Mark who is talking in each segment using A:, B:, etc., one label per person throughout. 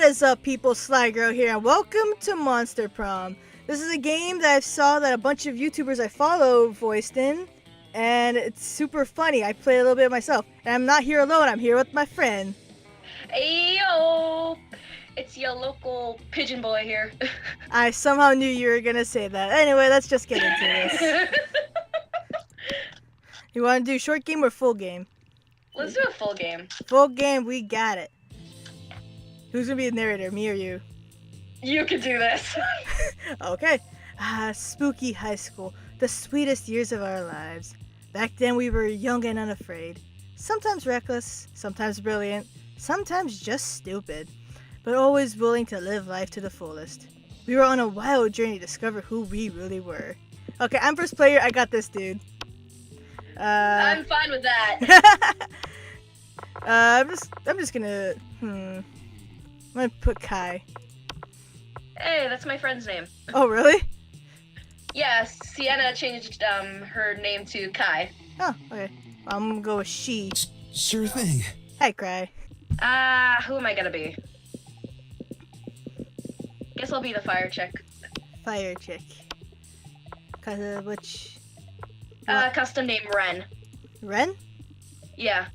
A: What is up, people? Sly Girl here, and welcome to Monster Prom. This is a game that I saw that a bunch of YouTubers I follow voiced in, and it's super funny. I play a little bit myself, and I'm not here alone. I'm here with my friend.
B: Ayo! It's your local pigeon boy here.
A: I somehow knew you were gonna say that. Anyway, let's just get into this. You want to do short game or full game?
B: Let's do a full game.
A: Full game, we got it. Who's gonna be the narrator, me or you?
B: You can do this.
A: Okay. Spooky high school. The sweetest years of our lives. Back then we were young and unafraid. Sometimes reckless, sometimes brilliant, sometimes just stupid. But always willing to live life to the fullest. We were on a wild journey to discover who we really were. Okay, I'm first player. I got this, dude.
B: I'm fine with that.
A: I'm just gonna, I'm gonna put Kai.
B: Hey, that's my friend's name.
A: Oh, really?
B: Yeah, Sienna changed her name to Kai.
A: Oh, okay. I'm gonna go with she.
C: Sure thing.
A: Hi, Kai.
B: Who am I gonna be? Guess I'll be the fire chick.
A: Fire chick. Which?
B: Custom name Ren.
A: Ren?
B: Yeah.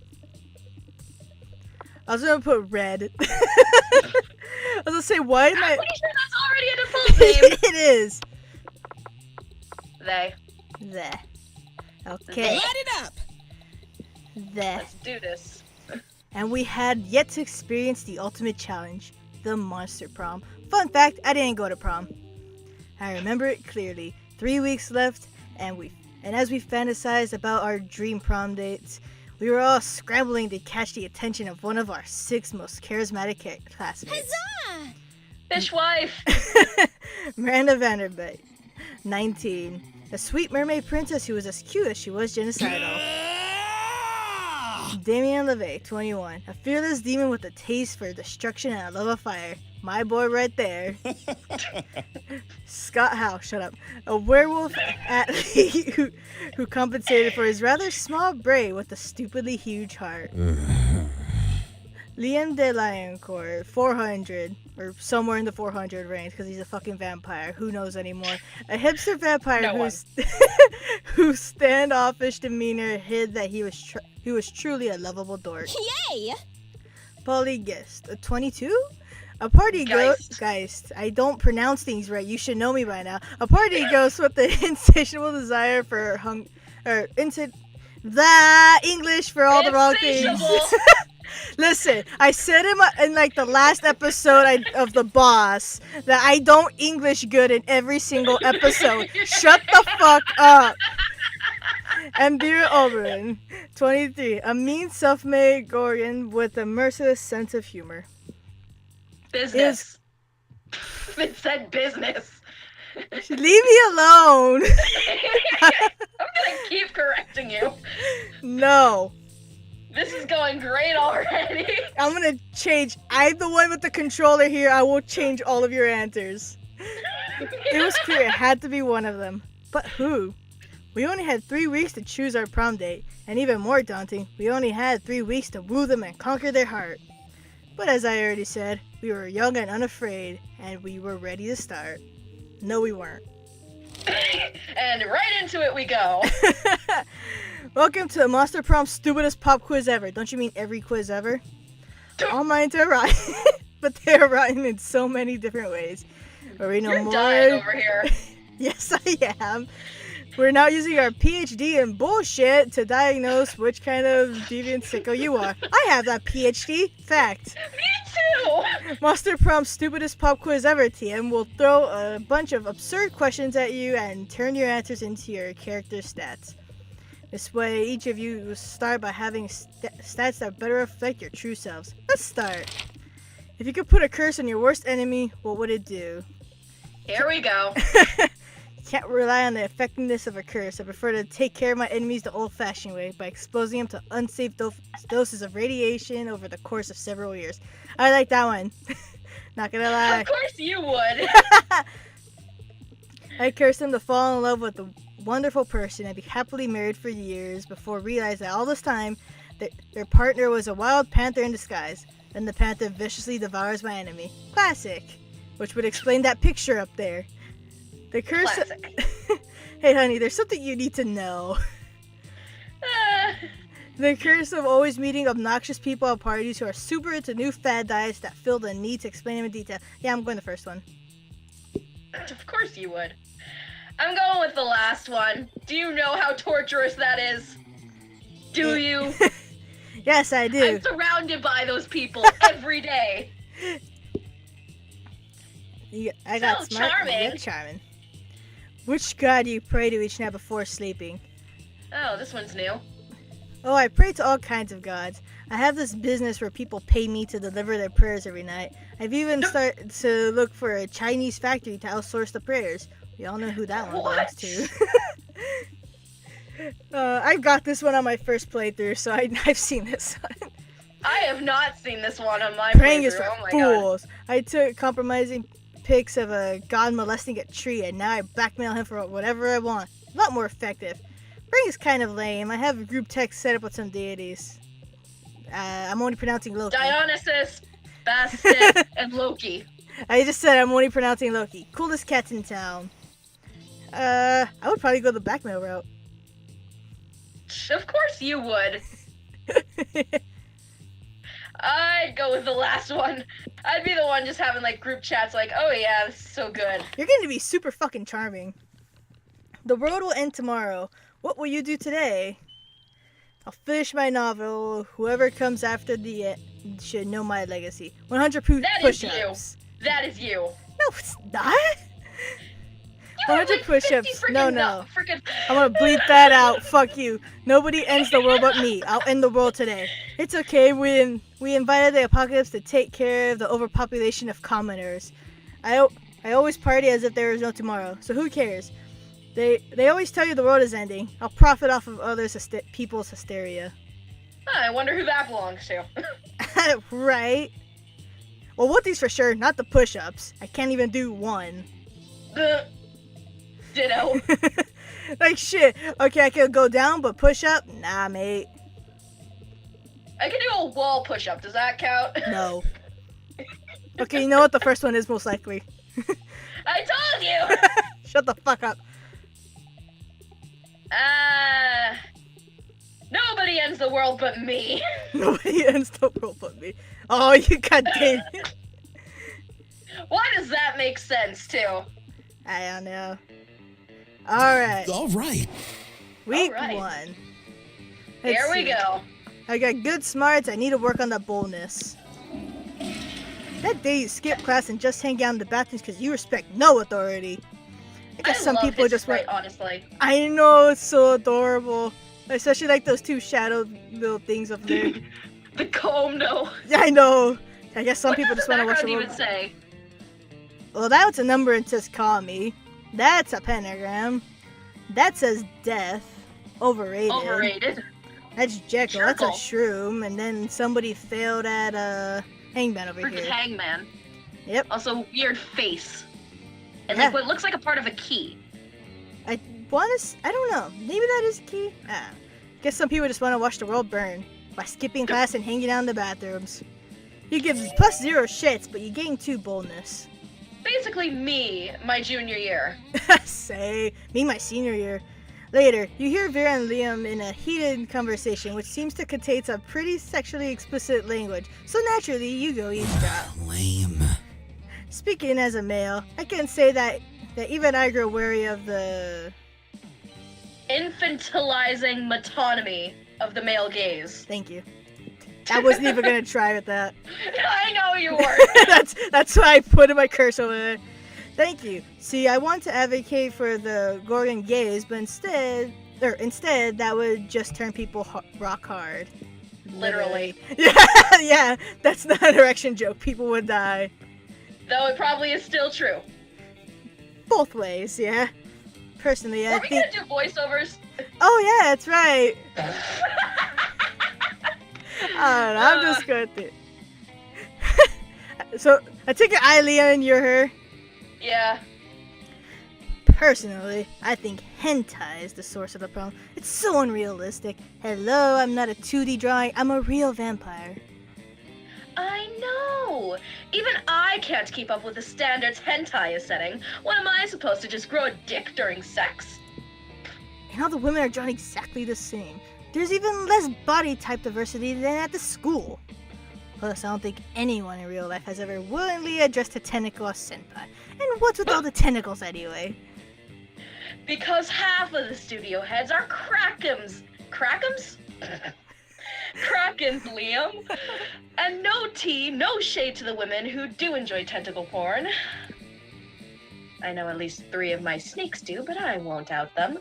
A: I was gonna put Red. I was gonna say, why am I?
B: I'm pretty sure that's already a default name.
A: It is.
B: They.
A: There. Okay.
C: Light it up!
A: There.
B: Let's do this.
A: And we had yet to experience the ultimate challenge, the Monster Prom. Fun fact, I didn't go to prom. I remember it clearly. 3 weeks left, and as we fantasized about our dream prom dates, we were all scrambling to catch the attention of one of our 6 most charismatic classmates.
C: Huzzah!
B: Fishwife.
A: Miranda Vanderbilt, 19. A sweet mermaid princess who was as cute as she was genocidal. Damien LeVay, 21. A fearless demon with a taste for destruction and a love of fire. My boy right there. Scott Howe, shut up. A werewolf athlete who compensated for his rather small brain with a stupidly huge heart. Liam de Lioncourt, 400, or somewhere in the 400 range, because he's a fucking vampire. Who knows anymore? A hipster vampire whose standoffish demeanor hid that he was truly a lovable dork.
C: Yay!
A: Polygeist, a 22? A party Geist. I don't pronounce things right. You should know me by now. A party ghost with the insatiable desire for English for all the wrong things. Listen, I said in like the last episode of The Boss that I don't English good in every single episode. Shut the fuck up. Ambira Oberon, 23. A mean self-made Gorian with a merciless sense of humor.
B: Business. It said business.
A: Leave me alone.
B: I'm gonna keep correcting you.
A: No.
B: This is going great already.
A: I'm gonna change. I'm the one with the controller here. I will change all of your answers. It was clear it had to be one of them. But who? We only had 3 weeks to choose our prom date. And even more daunting, we only had 3 weeks to woo them and conquer their heart. But as I already said, we were young and unafraid, and we were ready to start. No, we weren't.
B: And right into it we go.
A: Welcome to the Monster Prom stupidest pop quiz ever. Don't you mean every quiz ever? All minds are rotten, but they're rotten in so many different ways. Where we know
B: You're
A: more.
B: dying over here.
A: Yes, I am. We're now using our PhD in bullshit to diagnose which kind of deviant sicko you are. I have that PhD. Fact.
B: Me too.
A: Monster Prom's stupidest pop quiz ever, TM, will throw a bunch of absurd questions at you and turn your answers into your character stats. This way, each of you will start by having stats that better reflect your true selves. Let's start. If you could put a curse on your worst enemy, what would it do?
B: Here we go.
A: Can't rely on the effectiveness of a curse. I prefer to take care of my enemies the old-fashioned way by exposing them to unsafe doses of radiation over the course of several years. I like that one. Not gonna lie.
B: Of course you would.
A: I cursed them to fall in love with a wonderful person and be happily married for years before realizing that all this time their partner was a wild panther in disguise. and the panther viciously devours my enemy. Classic. Which would explain that picture up there. The curse.
B: Classic.
A: Hey, honey, there's something you need to know.
B: Uh,
A: The curse of always meeting obnoxious people at parties who are super into new fad diets that feel the need to explain them in detail. Yeah, I'm going the first one.
B: of course you would. I'm going with the last one. Do you know how torturous that is? Do you?
A: Yes, I do.
B: I'm surrounded by those people every day.
A: I got
B: So
A: smart.
B: charming.
A: You got charming. Which god do you pray to each night before sleeping?
B: Oh, this one's new.
A: Oh, I pray to all kinds of gods. I have this business where people pay me to deliver their prayers every night. I've even started to look for a Chinese factory to outsource the prayers. We all know who that one belongs to. I got this one on my first playthrough, so I've seen this one.
B: I have not seen this one on my
A: Praying is
B: playthrough.
A: for
B: Oh my god.
A: fools. I took compromising pics of a god molesting a tree, and now I blackmail him for whatever I want. A lot more effective. Praying is kind of lame. I have a group text set up with some deities. I'm only pronouncing Loki.
B: Dionysus, Bastet, and Loki.
A: I just said I'm only pronouncing Loki. Coolest cats in town. I would probably go the blackmail route.
B: Of course you would. I'd go with the last one. I'd be the one just having like group chats like, oh yeah, this is so good.
A: You're going to be super fucking charming. The world will end tomorrow. What will you do today? I'll finish my novel. Whoever comes after the end should know my legacy. 100
B: That is
A: push-ups.
B: That is you.
A: No, it's not.
B: You have
A: 100
B: like 50
A: push-ups. No,
B: freaking
A: no.
B: Freaking...
A: I'm gonna bleep that out. Fuck you. Nobody ends the world but me. I'll end the world today. It's okay. We invited the apocalypse to take care of the overpopulation of commoners. I always party as if there is no tomorrow. So who cares? They always tell you the world is ending. I'll profit off of people's hysteria.
B: I wonder who that belongs to.
A: Right. Well, Woody's for sure. Not the push-ups. I can't even do one.
B: Ditto.
A: Like shit. Okay, I can go down, but push up? Nah, mate.
B: I can do a wall push-up. Does that count?
A: No. Okay, you know what? The first one is most likely.
B: I told you.
A: Shut the fuck up.
B: Nobody ends the world but me.
A: Nobody ends the world but me. Oh, you goddamn it.
B: Why does that make sense too?
A: I don't know. Alright.
C: All right.
A: Week
B: Alright.
A: 1.
B: Here
A: Let's
B: we
A: see.
B: go.
A: I got good smarts. I need to work on the boldness. That day you skip class and just hang out in the bathrooms because you respect no authority. I guess some
B: love
A: people
B: his
A: just
B: sprite,
A: want.
B: honestly.
A: I know, it's so adorable. Especially like those two shadow little things up there.
B: The comb, no.
A: Yeah, I know. I guess some
B: What
A: people
B: does
A: just
B: the
A: want to watch the
B: background
A: world.
B: even say?
A: Well, that's a number and says call me. That's a pentagram. That says death. Overrated.
B: Overrated.
A: That's Jekyll. That's a
B: Jekyll.
A: shroom. And then somebody failed at Hangman over
B: Freaking
A: here.
B: hangman.
A: Yep.
B: Also, weird face. And
A: Yeah.
B: like what looks like a part of a key.
A: I don't know. Maybe that is a key. Guess some people just want to watch the world burn by skipping class and hanging out in the bathrooms. You give +0 shits, but you gain 2 boldness.
B: Basically me, my junior year.
A: Say, me my senior year. Later, you hear Vera and Liam in a heated conversation, which seems to contain some pretty sexually explicit language. So naturally, you go eavesdrop.
C: Lame.
A: Speaking as a male, I can say that even I grow wary of the...
B: Infantilizing metonymy of the male gaze.
A: Thank you. I wasn't even gonna try with that.
B: I know you were.
A: That's why I put in my curse over there. Thank you. See, I want to advocate for the Gorgon gaze, but instead that would just turn people rock hard.
B: Literally.
A: Yeah, that's not an erection joke. People would die.
B: Though it probably is still true.
A: Both ways, yeah. Personally, I
B: Are we
A: think.
B: gonna do voiceovers?
A: Oh yeah, that's right. I don't know. I'm just going to. So I take it, Leon, you're her.
B: Yeah.
A: Personally, I think hentai is the source of the problem. It's so unrealistic. Hello, I'm not a 2D drawing. I'm a real vampire.
B: I know! Even I can't keep up with the standards hentai is setting. What am I supposed to just grow a dick during sex?
A: And all the women are drawn exactly the same. There's even less body type diversity than at the school. Plus, I don't think anyone in real life has ever willingly addressed a tentacle as senpai. And what's with all the tentacles anyway?
B: Because half of the studio heads are Krakens. Krakens? Krakens, Liam. And no tea, no shade to the women who do enjoy tentacle porn. I know at least 3 of my sneaks do, but I won't out them.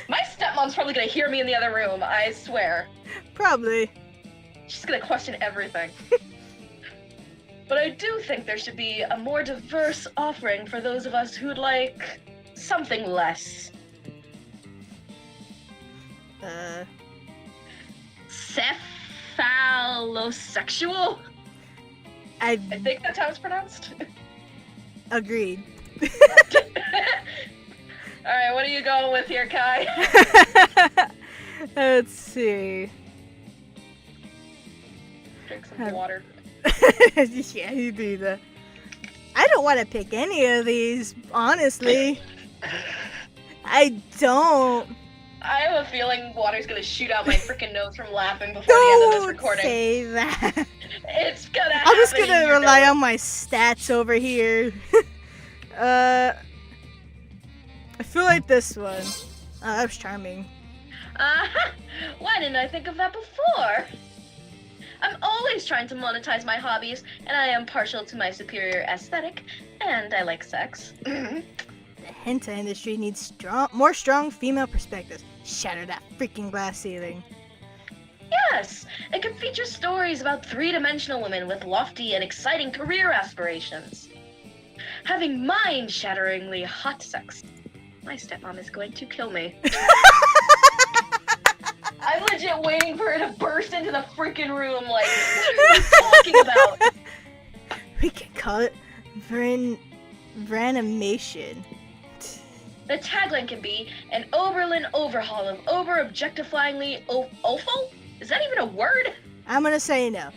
B: My stepmom's probably gonna hear me in the other room, I swear.
A: Probably.
B: She's gonna question everything. But I do think there should be a more diverse offering for those of us who'd like something less. Cephalosexual? I think that's how it's pronounced.
A: Agreed.
B: Alright, what are you going with here, Kai?
A: Let's see.
B: Drink some water.
A: Yeah, you do that. I don't want to pick any of these, honestly. I don't.
B: I have a feeling water's gonna shoot out my freaking nose from laughing before the end of this recording.
A: Don't say that.
B: It's gonna happen.
A: I'm just gonna rely on my stats over here. I feel like this one. That was charming.
B: Why didn't I think of that before? I'm always trying to monetize my hobbies, and I am partial to my superior aesthetic, and I like sex.
A: The hentai industry needs more strong female perspectives. Shatter that freaking glass ceiling.
B: Yes, it could feature stories about 3-dimensional women with lofty and exciting career aspirations. Having mind-shatteringly hot sex. My stepmom is going to kill me. I'm legit waiting for her to burst into the freaking room like, what are you talking about?
A: We can call it Vranimation.
B: The tagline can be an Oberlin overhaul of over-objectifyingly awful? Is that even a word?
A: I'm gonna say no.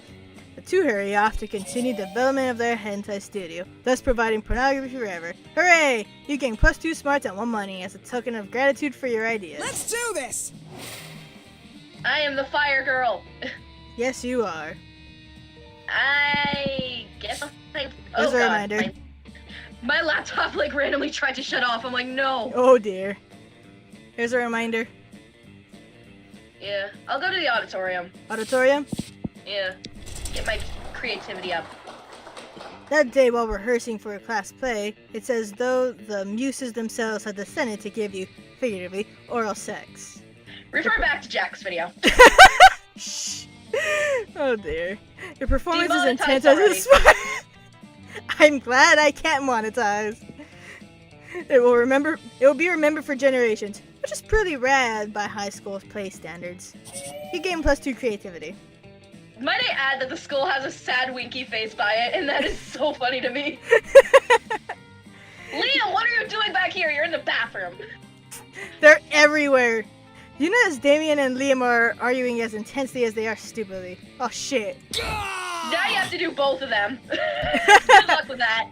A: The two hurry off to continue development of their hentai studio, thus providing pornography forever. Hooray! You gain +2 smarts and 1 money as a token of gratitude for your ideas.
C: Let's do this!
B: I am the fire girl.
A: Yes, you are.
B: I guess
A: There's a reminder.
B: My laptop like randomly tried to shut off. I'm like, no.
A: Oh dear. Here's a reminder.
B: Yeah, I'll go to the auditorium.
A: Auditorium?
B: Yeah, get my creativity up.
A: That day while rehearsing for a class play, it's as though the muses themselves had descended to give you, figuratively, oral sex.
B: Refer back to Jack's video.
A: Shh. Oh dear. Your performance is intense
B: Demonetized
A: as it's I'm glad I can't monetize. It will be remembered for generations, which is pretty rad by high school play standards. You gain +2 creativity.
B: Might I add that the skull has a sad winky face by it, and that is so funny to me. Liam, what are you doing back here? You're in the bathroom.
A: They're everywhere. You notice Damien and Liam are arguing as intensely as they are stupidly. Oh shit.
B: Now you have to do both of them. Good luck with that.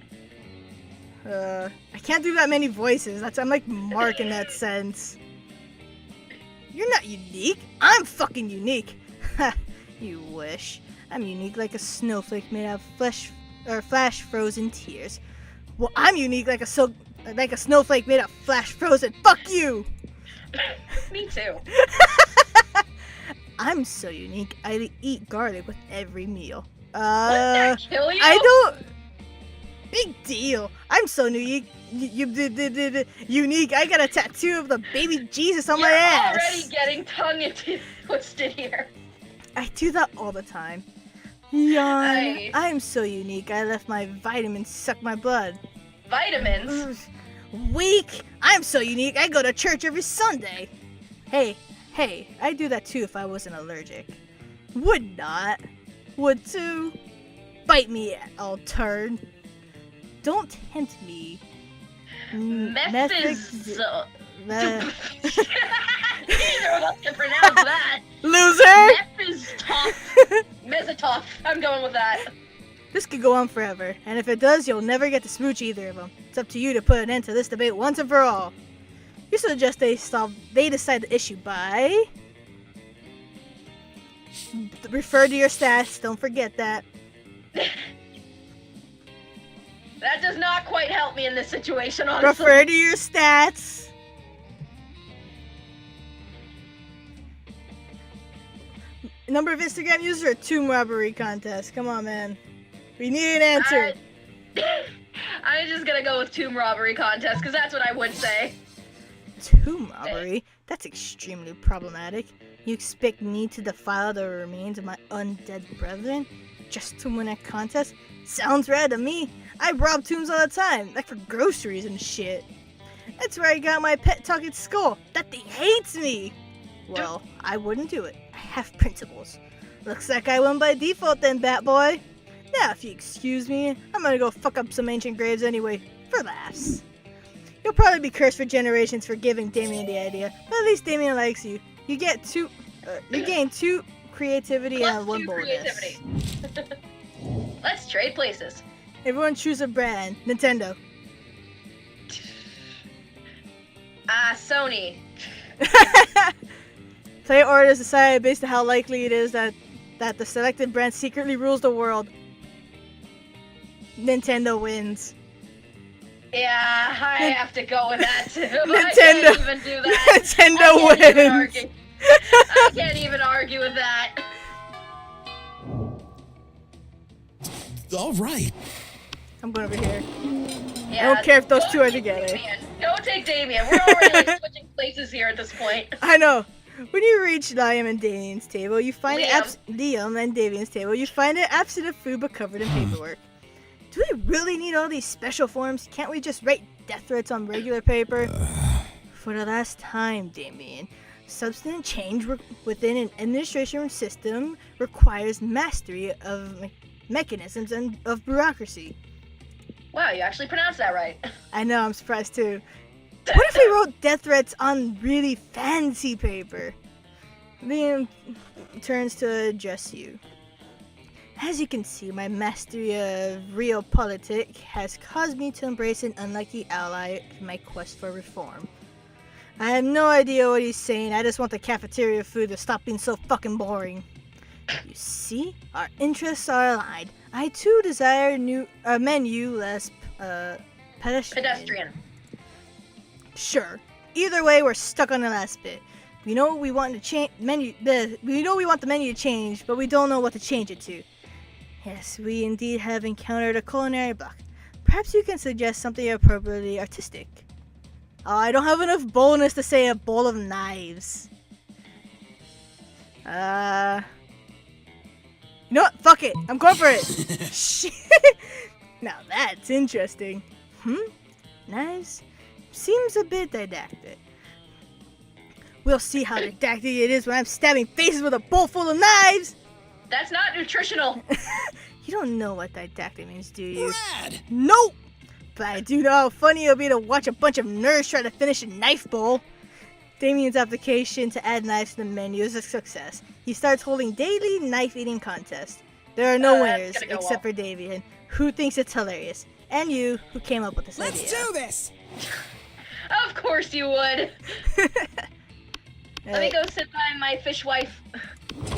A: I can't do that many voices. I'm like Mark in that sense. You're not unique. I'm fucking unique. Ha, you wish. I'm unique like a snowflake made out of flash frozen tears. Well, I'm unique like a snowflake made of flash frozen. Fuck you.
B: Me too.
A: I'm so unique. I eat garlic with every meal.
B: Wouldn't that kill you?
A: I don't. Big deal. I'm so unique. Unique. I got a tattoo of the baby Jesus on my ass.
B: You're already getting tongue twisted here.
A: I do that all the time. Yawn. I'm so unique. I left my vitamins suck my blood.
B: Vitamins?
A: Weak. I'm so unique. I go to church every Sunday. Hey, I do that too if I wasn't allergic. Would not. Would too. Bite me, old turd. Don't tempt me.
B: Neither of us can pronounce that.
A: Loser!
B: Mizatov. I'm going with that.
A: This could go on forever, and if it does, you'll never get to smooch either of them. It's up to you to put an end to this debate once and for all. You suggest they decide the issue by... Refer to your stats, don't forget that.
B: That does not quite help me in this situation, honestly.
A: Refer to your stats. Number of Instagram users or tomb robbery contest? Come on, man. We need an answer.
B: I'm just gonna go with tomb robbery contest, because that's what I would say.
A: Tomb robbery? That's extremely problematic. You expect me to defile the remains of my undead brethren just to win a contest? Sounds rad to me. I rob tombs all the time, like for groceries and shit. That's where I got my pet talking skull. That thing hates me. Well, I wouldn't do it. I have principles. Looks like I won by default then, Bat Boy. Now, if you excuse me, I'm gonna go fuck up some ancient graves anyway, for laughs. You'll probably be cursed for generations for giving Damien the idea, but at least Damien likes you. You gain 2 creativity
B: Plus
A: and 1
B: 2
A: bonus.
B: creativity. Let's trade places.
A: Everyone choose a brand. Nintendo.
B: Sony.
A: Player order is decided based on how likely it is that the selected brand secretly rules the world. Nintendo wins.
B: Yeah, I have to go with that too.
A: Nintendo.
B: I can't even do that.
A: Nintendo wins.
B: I can't even argue with that.
C: All right.
A: I'm going over here.
B: Yeah,
A: I don't care if those two are
B: take
A: together.
B: Damien. Don't take Damien. We're already like, switching places here at this point.
A: I know. When you reach Liam and Damien's table, you find
B: Liam.
A: you find it absent of food but covered in paperwork. Do we really need all these special forms? Can't we just write death threats on regular paper? For the last time, Damien, substantive change within an administration system requires mastery of mechanisms and of bureaucracy.
B: Wow, you actually pronounced that right.
A: I know, I'm surprised too. What if we wrote death threats on really fancy paper? Liam turns to address you. As you can see, my mastery of realpolitik has caused me to embrace an unlucky ally in my quest for reform. I have no idea what he's saying, I just want the cafeteria food to stop being so fucking boring. You see, our interests are aligned. I too desire a menu less pedestrian. Sure. Either way, we're stuck on the last bit. We know we want to change we know we want the menu to change, but we don't know what to change it to. Yes, we indeed have encountered a culinary block. Perhaps you can suggest something appropriately artistic. Oh, I don't have enough bonus to say a bowl of knives. You know what? Fuck it. I'm going for it. Shit. Now that's interesting. Knives? Seems a bit didactic. We'll see how didactic it is when I'm stabbing faces with a bowl full of knives!
B: That's not nutritional.
A: You don't know what didactic means, do you?
C: Brad!
A: Nope! But I do know how funny it'll be to watch a bunch of nerds try to finish a knife bowl. Damien's application to add knives to the menu is a success. He starts holding daily knife-eating contests. There are no winners, except for Damien, who thinks it's hilarious. And you, who came up with this idea.
C: Let's do this!
B: Of course you would. Let me go sit by my fish wife.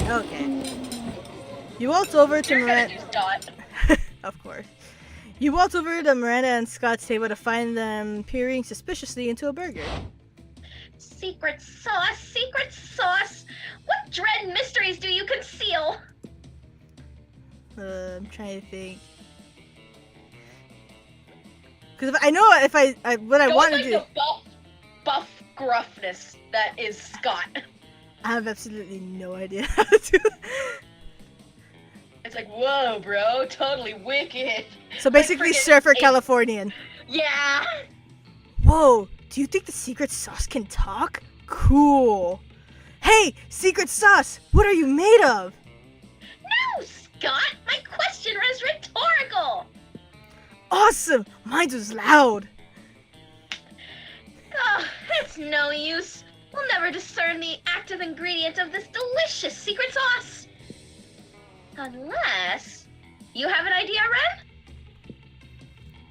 A: Okay. You waltz over to
B: You're gonna
A: Miranda.
B: do Scott.
A: Of course. You waltz over to Miranda and Scott's table to find them peering suspiciously into a burger.
B: Secret sauce, secret sauce. What dread mysteries do you conceal?
A: I'm trying to think. Because I know if I what I want to do.
B: The buff gruffness that is Scott.
A: I have absolutely no idea how to do that.
B: It's like, whoa, bro, totally wicked.
A: So basically, Surfer Californian.
B: Yeah.
A: Whoa, do you think the secret sauce can talk? Cool. Hey, secret sauce, what are you made of?
B: No, Scott, my question was rhetorical.
A: Awesome, mine was loud.
B: Oh, it's no use. We'll never discern the active ingredient of this delicious secret sauce. Unless... You have an idea, Ren?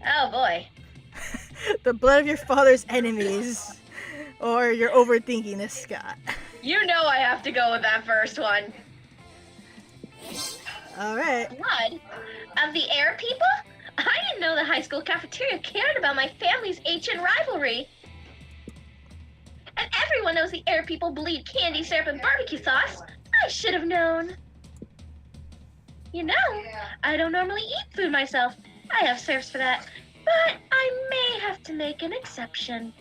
B: Oh boy.
A: The blood of your father's enemies. Or you're overthinking this, Scott.
B: You know I have to go with that first one.
A: Alright.
B: Blood of the air people? I didn't know the high school cafeteria cared about my family's ancient rivalry. And everyone knows the air people bleed candy syrup and barbecue sauce. I should have known. You know, I don't normally eat food myself. I have serves for that. But I may have to make an exception.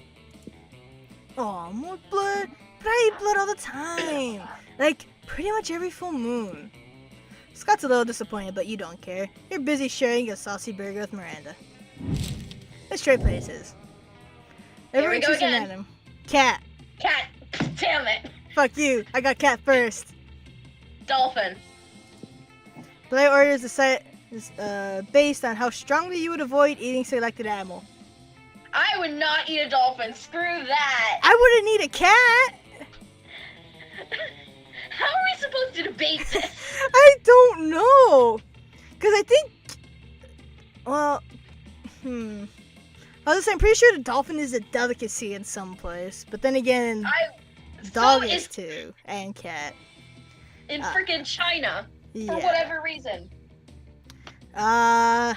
A: Aw, more blood? But I eat blood all the time. Like, pretty much every full moon. Scott's a little disappointed, but you don't care. You're busy sharing a saucy burger with Miranda. Let's trade places.
B: Here we go
A: choose a
B: again.
A: random. Cat.
B: Cat. Damn it.
A: Fuck you. I got cat first.
B: Dolphin.
A: Play order is based on how strongly you would avoid eating selected animal.
B: I would not eat a dolphin. Screw that.
A: I wouldn't eat a cat.
B: How are we supposed to debate this?
A: I don't know. Because I think... Well... I was saying, I'm pretty sure the dolphin is a delicacy in some place. But then again, dog
B: so
A: is too. And cat.
B: In freaking China.
A: Yeah.
B: For whatever reason.
A: I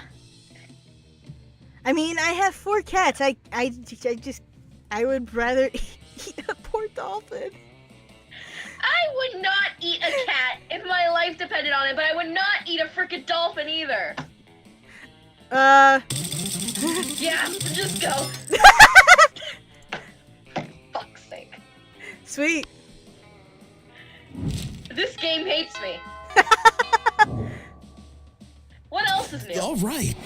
A: mean, I have 4 cats. I would rather eat a poor dolphin.
B: I would not eat a cat if my life depended on it, but I would not eat a freaking dolphin either. Yeah, just go. Fuck's sake.
A: Sweet.
B: This game hates me. What else is new?
C: All right.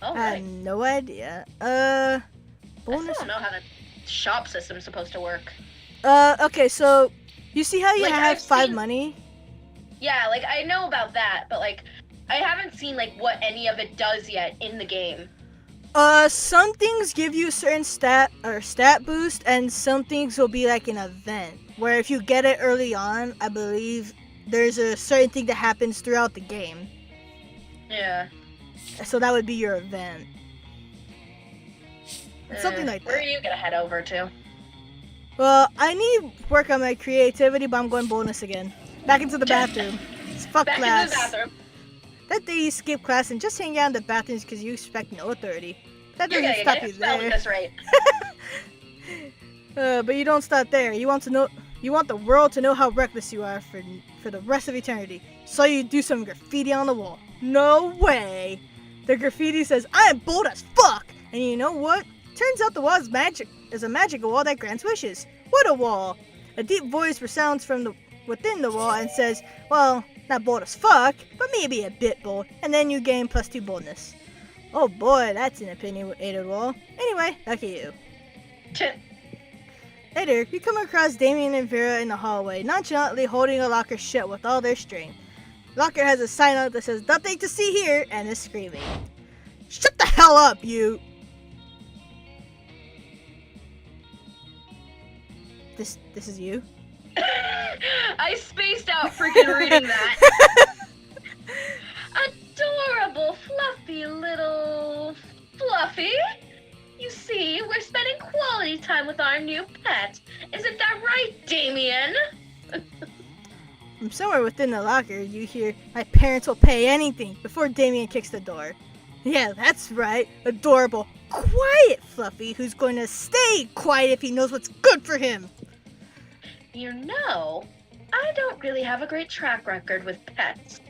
B: Oh,
A: I have
B: right.
A: no idea.
B: I
A: Bonus.
B: still don't know how the shop system's supposed to work.
A: Okay, so you see how you
B: Like,
A: have
B: I've
A: 5
B: seen-
A: money?
B: Yeah, like, I know about that, but, like, I haven't seen, like, what any of it does yet in the game.
A: Some things give you a certain stat boost, and some things will be like an event. Where if you get it early on, I believe there's a certain thing that happens throughout the game.
B: Yeah.
A: So that would be your event. Something like
B: Where are
A: that.
B: you gonna head over to?
A: Well, I need to work on my creativity, but I'm going bonus again. Back into the bathroom. Fuck
B: Back
A: class.
B: into the bathroom.
A: That day you skip class and just hang out in the bathrooms because you expect no authority. That
B: You're
A: doesn't
B: gonna
A: stop
B: get
A: you
B: expelled at
A: there.
B: this rate.
A: But you don't stop there. You want the world to know how reckless you are for the rest of eternity. So you do some graffiti on the wall. No way. The graffiti says, "I am bold as fuck." And you know what? Turns out the wall is magic. Is a magical wall that grants wishes. What a wall! A deep voice resounds from within the wall and says, "Well, not bold as fuck, but maybe a bit bold." And then you gain +2 boldness. Oh boy, that's an opinionated wall. Anyway, back at you. Later, you come across Damien and Vera in the hallway, nonchalantly holding a locker shut with all their strength. Locker has a sign out that says, "Nothing to see here," and is screaming. "Shut the hell up, you!" This is you?
B: I spaced out freaking reading that. Adorable, fluffy little Fluffy. You see, we're spending quality time with our new pet. Isn't that right, Damien?
A: From somewhere within the locker, you hear, "My parents will pay anything," before Damien kicks the door. Yeah, that's right. Adorable, quiet Fluffy, who's going to stay quiet if he knows what's good for him.
B: You know, I don't really have a great track record with pets.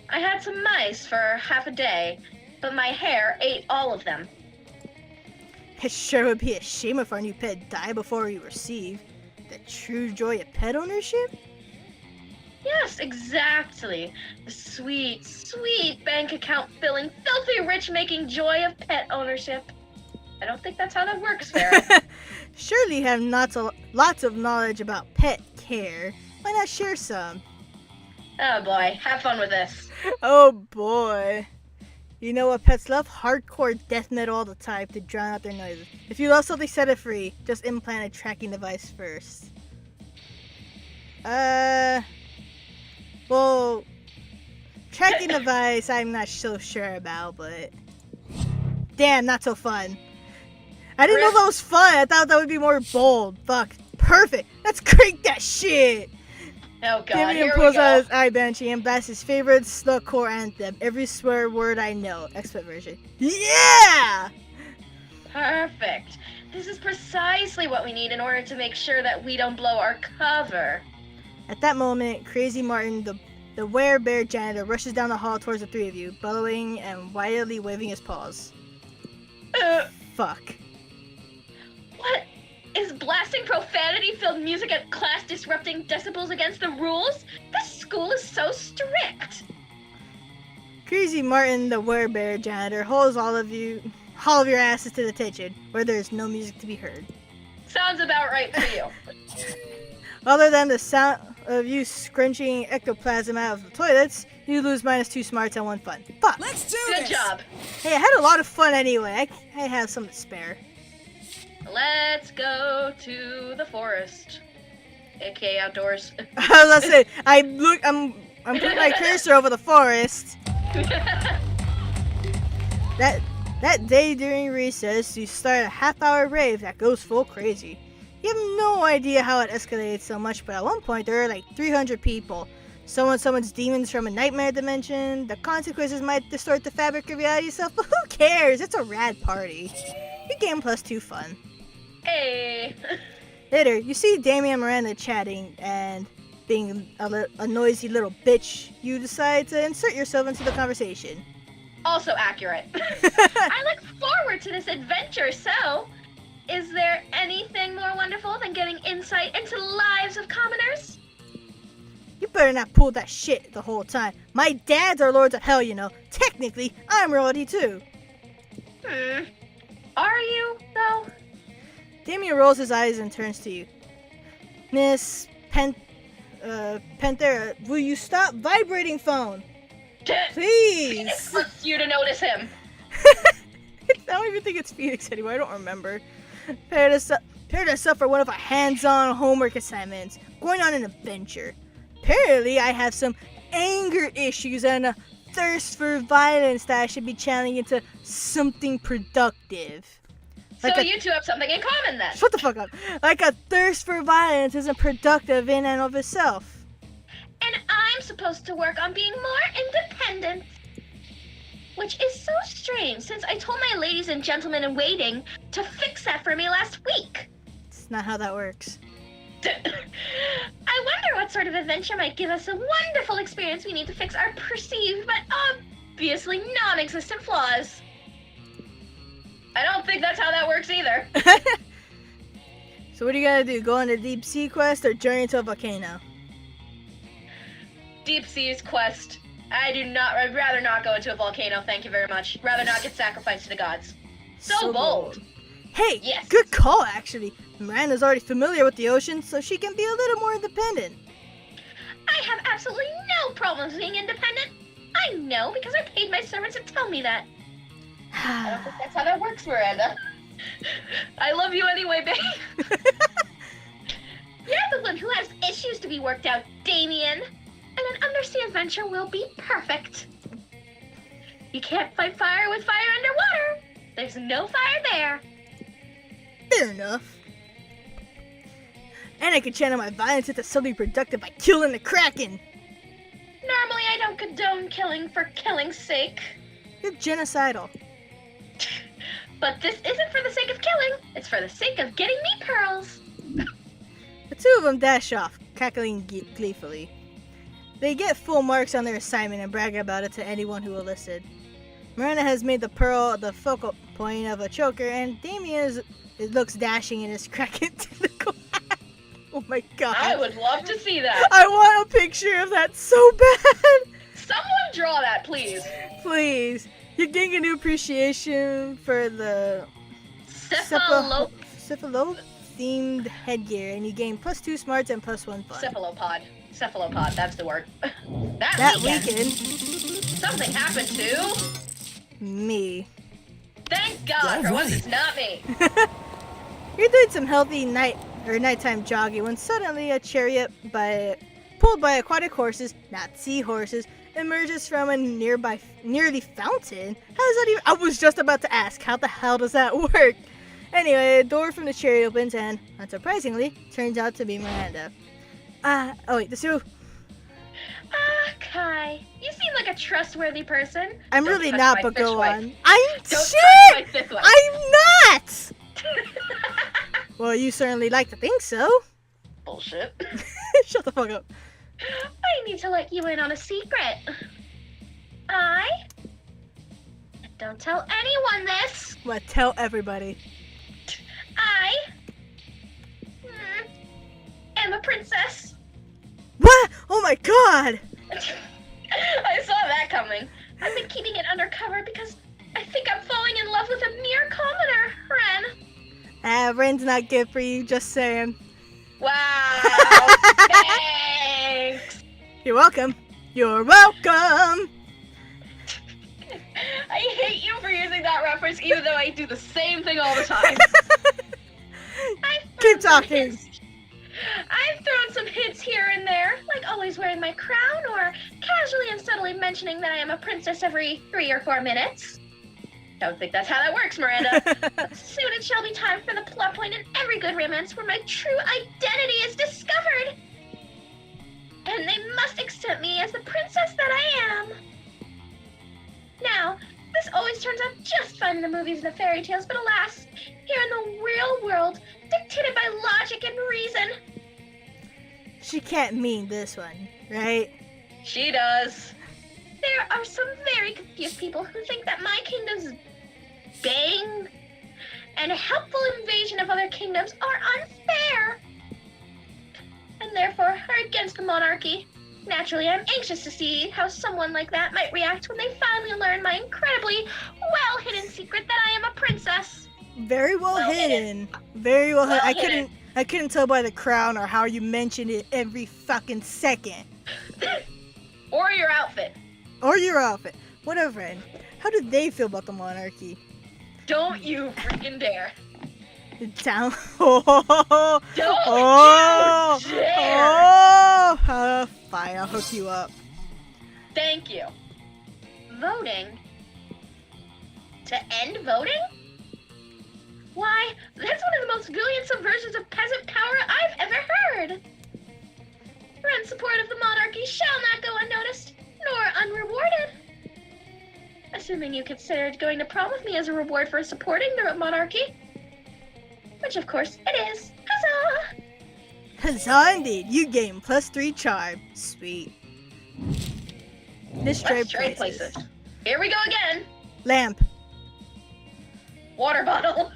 B: I had some mice for half a day, but my hair ate all of them.
A: It sure would be a shame if our new pet died before we receive the true joy of pet ownership.
B: Yes, exactly. The sweet, sweet bank account filling, filthy rich making joy of pet ownership. I don't think that's how that works, Farrah.
A: Surely you have lots of knowledge about pet care. Why not share some?
B: Oh boy, have fun with this.
A: Oh boy. You know what pets love? Hardcore death metal all the time to drown out their noises. If you love something, set it free. Just implant a tracking device first. Well, tracking device, I'm not so sure about, but damn, not so fun. I didn't know that was fun. I thought that would be more bold. Fuck. Perfect. Let's crank that shit.
B: Oh god,
A: Damien
B: here we
A: pulls out
B: go.
A: his iBanchy and blasts his favorite slugcore anthem. Every swear word I know. Expert version. Yeah!
B: Perfect. This is precisely what we need in order to make sure that we don't blow our cover.
A: At that moment, Crazy Martin, the werebear janitor, rushes down the hall towards the three of you, bellowing and wildly waving his paws. Fuck.
B: What? Is blasting profanity-filled music at class disrupting decibels against the rules? This school is so strict.
A: Crazy Martin, the werebear janitor, holds all of your asses to the attention, where there is no music to be heard.
B: Sounds about right for you.
A: Other than the sound of you scrunching ectoplasm out of the toilets, you lose -2 smarts and 1 fun. Fuck.
C: Let's do
B: Good
C: this.
B: job.
A: Hey, I had a lot of fun anyway. I have some to spare.
B: Let's go to the forest. AKA outdoors.
A: I was gonna say, I'm putting my cursor over the forest. That day during recess, you start a half-hour rave that goes full crazy. You have no idea how it escalated so much, but at one point there were like 300 people. Someone summons demons from a nightmare dimension. The consequences might distort the fabric of reality itself, but who cares? It's a rad party. You gain +2 fun.
B: Hey.
A: Later, you see Damien and Miranda chatting, and being a noisy little bitch, you decide to insert yourself into the conversation.
B: Also accurate. I look forward to this adventure, so is there anything more wonderful than getting insight into the lives of commoners?
A: You better not pull that shit the whole time. My dads are lords of hell, you know. Technically, I'm royalty too.
B: Are you, though?
A: Damien rolls his eyes and turns to you. Miss Panthera, will you stop vibrating phone?
B: It
A: Please!
B: hurts you to notice him.
A: I don't even think it's Phoenix anymore. I don't remember. Prepared us up for one of our hands-on homework assignments. Going on an adventure. Apparently, I have some anger issues and a thirst for violence that I should be channeling into something productive.
B: So you two have something in common then.
A: Shut the fuck up. Like a thirst for violence isn't productive in and of itself.
B: And I'm supposed to work on being more independent. Which is so strange, since I told my ladies and gentlemen in waiting to fix that for me last week.
A: It's not how that works.
B: I wonder what sort of adventure might give us a wonderful experience we need to fix our perceived but obviously non-existent flaws. I don't think that's how that works either.
A: So what are you gonna do? Go on a deep sea quest or journey to a volcano?
B: Deep Sea's quest. I'd rather not go into a volcano, thank you very much. Rather not get sacrificed to the gods. So bold.
A: Hey,
B: Yes.
A: good call actually. Miranda's already familiar with the ocean, so she can be a little more independent.
B: I have absolutely no problems being independent. I know because I paid my servants to tell me that. I don't think that's how that works, Miranda. I love you anyway, babe. You're the one who has issues to be worked out, Damien. And an undersea adventure will be perfect. You can't fight fire with fire underwater. There's no fire there.
A: Fair enough. And I can channel my violence into something productive by killing the Kraken.
B: Normally, I don't condone killing for killing's sake.
A: You're genocidal.
B: But this isn't for the sake of killing. It's for the sake of getting me pearls.
A: The two of them dash off, cackling gleefully. They get full marks on their assignment and brag about it to anyone who will listen. Miranda has made the pearl the focal point of a choker, and Damien looks dashing in his Kraken tentacle. Oh my god.
B: I would love to see that.
A: I want a picture of that so bad.
B: Someone draw that, please.
A: Please. You're getting a new appreciation for the
B: Cephalope.
A: cephalope-themed headgear, and you gain +2 smarts and +1 fun.
B: Cephalopod, that's the word.
A: That weekend,
B: something happened to
A: me.
B: Thank God, for once it's not me.
A: You're doing some healthy nighttime jogging when suddenly a chariot by pulled by aquatic horses, not seahorses, emerges from a nearly fountain. How does that even? I was just about to ask, how the hell does that work? Anyway, a door from the chariot opens and, unsurprisingly, turns out to be Miranda.
B: Kai, you seem like a trustworthy person.
A: I'm
B: Don't
A: really
B: touch
A: not,
B: my
A: but
B: fish
A: go
B: wife.
A: on. I'm
B: Don't touch
A: shit!
B: my fifth wife.
A: I'm not! Well, you certainly like to think so.
B: Bullshit.
A: Shut the fuck up.
B: I need to let you in on a secret. Don't tell anyone this.
A: I'm gonna tell everybody.
B: I am a princess.
A: What? Oh my god!
B: I saw that coming. I've been keeping it undercover because I think I'm falling in love with a mere commoner, Ren.
A: Ren's not good for you, just saying.
B: Wow, thanks.
A: You're welcome. You're welcome!
B: I hate you for using that reference even though I do the same thing all the time.
A: Keep talking.
B: I've thrown some hints here and there, like always wearing my crown or casually and subtly mentioning that I am a princess every 3 or 4 minutes. Don't think that's how that works, Miranda. But soon it shall be time for the plot point in every good romance where my true identity is discovered. And they must accept me as the princess that I am. Now, this always turns out just fine in the movies and the fairy tales, but alas, here in the real world, dictated by logic and reason.
A: She can't mean this one, right?
B: She does. There are some very confused people who think that my kingdom's bang and a helpful invasion of other kingdoms are unfair, and therefore are against the monarchy. Naturally, I'm anxious to see how someone like that might react when they finally learn my incredibly well-hidden secret that I am a princess.
A: Very well hidden. Very well hidden. I couldn't tell by the crown or how you mentioned it every fucking second.
B: Or your outfit.
A: Or your outfit. Whatever. Ren. How do they feel about the monarchy?
B: Don't you freaking dare.
A: Down.
B: Don't you dare.
A: Fine, I'll hook you up.
B: Thank you. Voting? To end voting? Why, that's one of the most brilliant subversions of peasant power I've ever heard. Ren's support of the monarchy shall not go unnoticed, nor unrewarded. Assuming you considered going to prom with me as a reward for supporting the monarchy. Which of course it is. Huzzah!
A: Huzzah indeed, you gain +3 charm. Sweet. Let's trade places.
B: Here we go again.
A: Lamp.
B: Water bottle.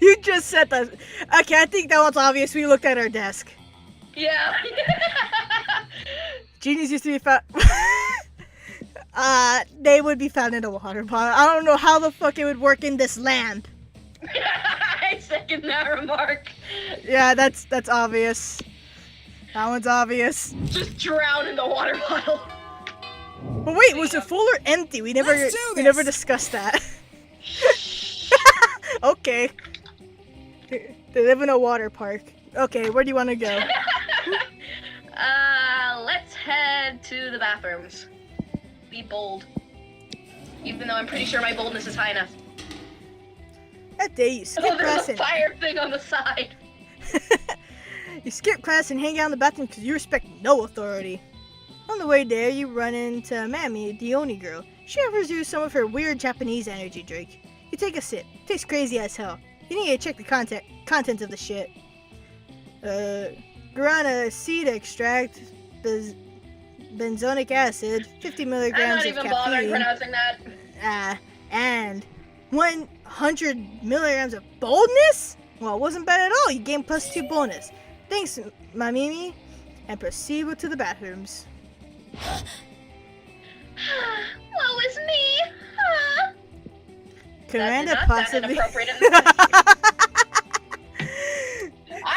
A: You just said that. Okay, I think that one's obvious. We looked at our desk.
B: Yeah.
A: Genies used to be found. They would be found in a water bottle. I don't know how the fuck it would work in this land.
B: I second that remark.
A: Yeah, that's obvious. That one's obvious.
B: Just drown in the water bottle.
A: But wait, was it full or empty? We never discussed that. Okay. They live in a water park. Okay, where do you want to go?
B: Let's head to the bathrooms. Be bold. Even though I'm pretty sure my boldness is high enough.
A: That day you skip
B: Oh, there's
A: class
B: a fire thing on the side.
A: You skip class and hang out in the bathroom because you respect no authority. On the way there, you run into Mammy, the Oni girl. She offers you some of her weird Japanese energy drink. You take a sip. Tastes crazy as hell. You need to check the contents of the shit. Guarana seed extract, benzonic acid, 50
B: I'm
A: milligrams
B: not
A: of
B: even bothering
A: caffeine,
B: pronouncing that.
A: and 100 milligrams of boldness? Well, it wasn't bad at all. You gained +2 bonus. Thanks, Mamimi, and proceed to the bathrooms.
B: What was me? Huh?
A: Commander
B: That
A: possibly.
B: inappropriate.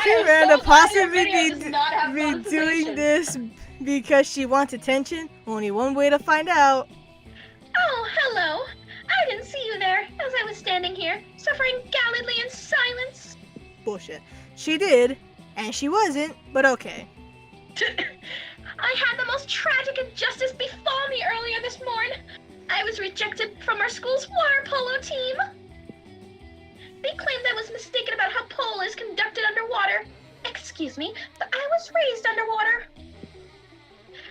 A: Commander possibly
B: be
A: be doing this because she wants attention. Only one way to find out.
B: Oh, hello. I didn't see you there as I was standing here, suffering gallantly in silence.
A: Bullshit. She did, and she wasn't, but okay.
B: I had the most tragic injustice befall me earlier this morning. I was rejected from our school's water polo team. They claimed I was mistaken about how polo is conducted underwater. Excuse me, but I was raised underwater.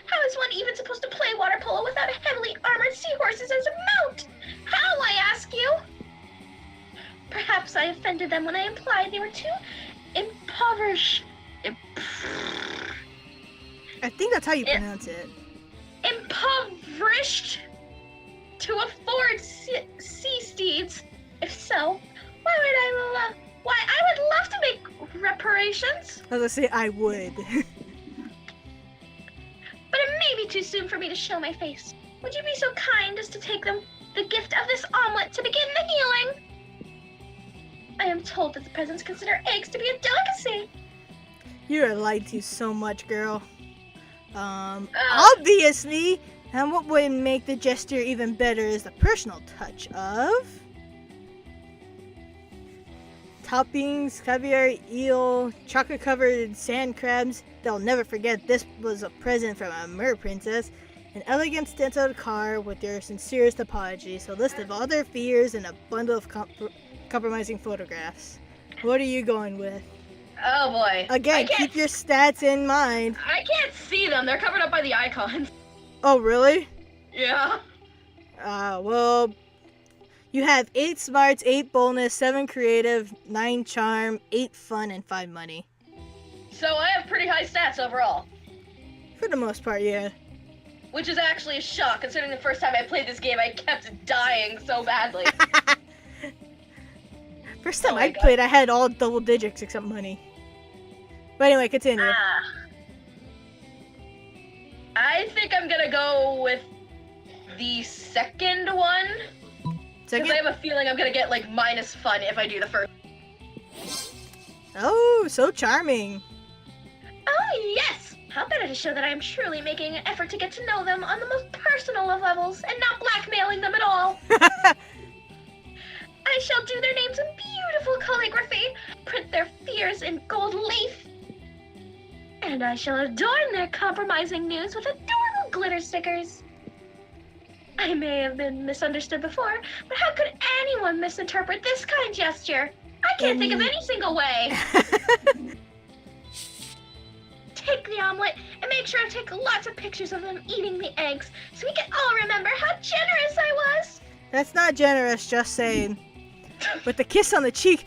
B: How is one even supposed to play water polo without heavily armored seahorses as a mount? How, I ask you? Perhaps I offended them when I implied they were too impoverished.
A: I think that's how you pronounce it.
B: Impoverished to afford sea steeds. If so, why I would love to make reparations.
A: As I say, I would.
B: But it may be too soon for me to show my face. Would you be so kind as to take them the gift of this omelet to begin the healing? I am told that the peasants consider eggs to be a delicacy.
A: You are lied to so much, girl. Obviously, and what would make the gesture even better is the personal touch of toppings, caviar, eel, chocolate-covered sand crabs. They'll never forget this was a present from a mer princess. An elegant stenciled card with your sincerest apologies, a list of all their fears, and a bundle of compromising photographs. What are you going with?
B: Oh boy.
A: Again, keep your stats in mind.
B: I can't see them. They're covered up by the icons.
A: Oh, really?
B: Yeah.
A: Well, you have 8 smarts, 8 boldness, 7 creative, 9 charm, 8 fun, and 5 money.
B: So I have pretty high stats overall.
A: For the most part, yeah.
B: Which is actually a shock, considering the first time I played this game, I kept dying so badly.
A: First time I played, I had all double digits except money. But anyway, continue.
B: I think I'm gonna go with the second one. Because I have a feeling I'm gonna get, like, minus fun if I do the first.
A: Oh, so charming.
B: Oh, yes! How better to show that I am truly making an effort to get to know them on the most personal of levels and not blackmailing them at all. I shall do their names in beautiful calligraphy, print their fears in gold leaf, and I shall adorn their compromising news with adorable glitter stickers. I may have been misunderstood before, but how could anyone misinterpret this kind gesture? I can't think of any single way. Take the omelet and make sure to take lots of pictures of them eating the eggs so we can all remember how generous I was.
A: That's not generous, just saying. With the kiss on the cheek,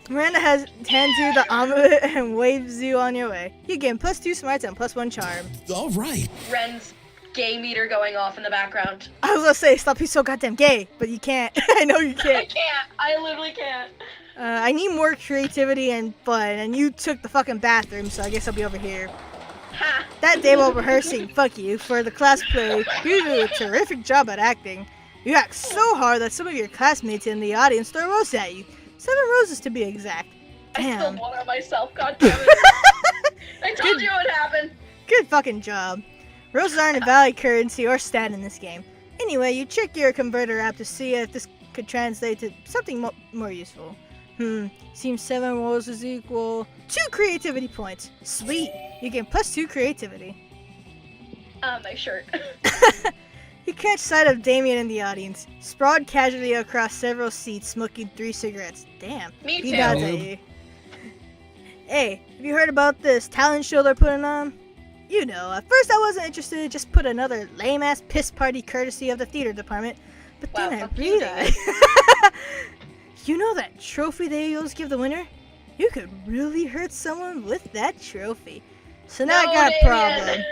A: Miranda hands you the omelet and waves you on your way. You gain +2 smarts and +1 charm.
C: All right.
B: Ren's gay meter going off in the background.
A: I was gonna say, stop being so goddamn gay, but you can't. I know you can't.
B: I can't. I literally can't.
A: I need more creativity and fun, and you took the fucking bathroom, so I guess I'll be over here.
B: Ha!
A: That day while rehearsing, fuck you, for the class play, you do a terrific job at acting. You act so hard that some of your classmates in the audience throw roses at you. 7 roses to be exact. Damn.
B: I spilled water on myself, god damn it. I told you it would happen.
A: Good fucking job. Roses aren't a valid currency or stat in this game. Anyway, you check your converter app to see if this could translate to something more useful. Seems 7 roses equal 2 creativity points. Sweet. You get +2 creativity.
B: My shirt.
A: You catch sight of Damien in the audience, sprawled casually across several seats, smoking 3 cigarettes. Damn.
B: Me
A: He
B: too.
A: nods at you. Hey, have you heard about this talent show they're putting on? You know, at first I wasn't interested, just put another lame-ass piss party courtesy of the theater department. But
B: Wow,
A: then I
B: fuck you,
A: realized... You know that trophy they always give the winner? You could really hurt someone with that trophy. So now I got a problem.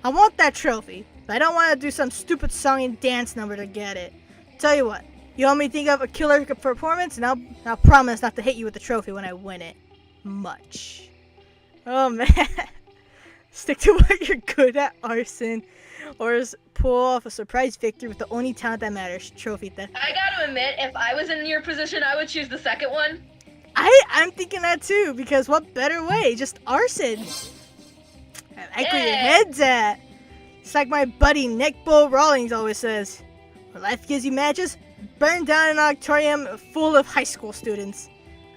A: I want that trophy, but I don't want to do some stupid song and dance number to get it. Tell you what, you want me to think of a killer performance, and I'll promise not to hit you with the trophy when I win it. Much. Oh man. Stick to what you're good at, arson, or pull off a surprise victory with the only talent that matters, trophy theft.
B: I gotta admit, if I was in your position, I would choose the second one.
A: I'm thinking that too, because what better way? Just arson. I like where your head's at. It's like my buddy Nick Bull Rawlings always says, when life gives you matches, burn down an auditorium full of high school students.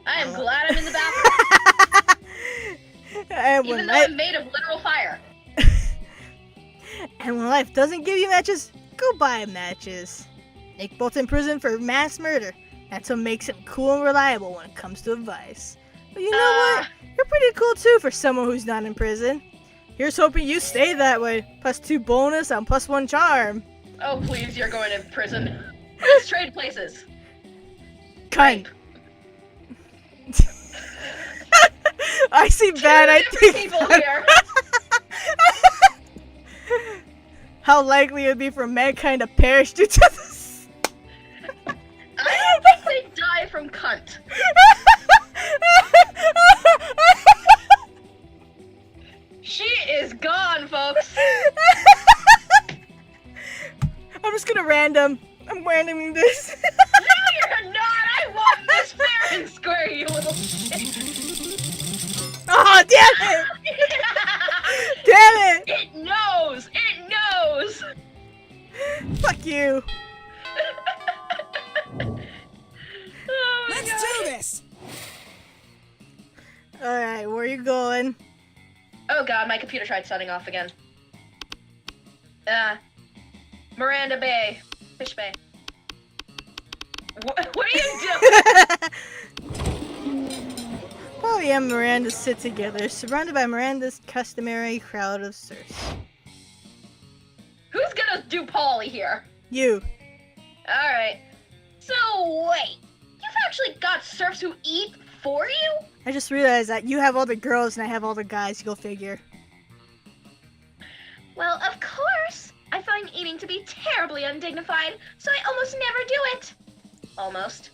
B: I am glad I'm in the bathroom.
A: And
B: Even
A: when
B: though
A: life,
B: I'm made of literal fire.
A: and when life doesn't give you matches, go buy matches. Nick Bolt's in prison for mass murder. That's what makes him cool and reliable when it comes to advice. But you know what? You're pretty cool too for someone who's not in prison. Here's hoping you stay that way. +2 bonus on +1 charm.
B: Oh, please, you're going to prison. Let's trade places.
A: Cunt. I see bad. I think.
B: People here.
A: How likely it would be for mankind to perish due to this?
B: I don't think they die from cunt. She is gone, folks.
A: I'm just gonna random. I'm randoming this.
B: No, you're not. I want this fair and square, you little shit.
A: Oh, damn it! Damn it!
B: It knows. It knows.
A: Fuck you.
B: Oh my
C: Let's
B: God.
C: do this.
A: Alright, where you going?
B: Oh god, my computer tried shutting off again. Miranda Bay. Fish Bay. What are you doing?
A: Polly and Miranda sit together, surrounded by Miranda's customary crowd of serfs.
B: Who's gonna do Polly here?
A: You.
B: Alright. So, wait. You've actually got serfs who eat for you?
A: I just realized that you have all the girls and I have all the guys. Go figure.
B: Well, of course. I find eating to be terribly undignified, so I almost never do it. Almost.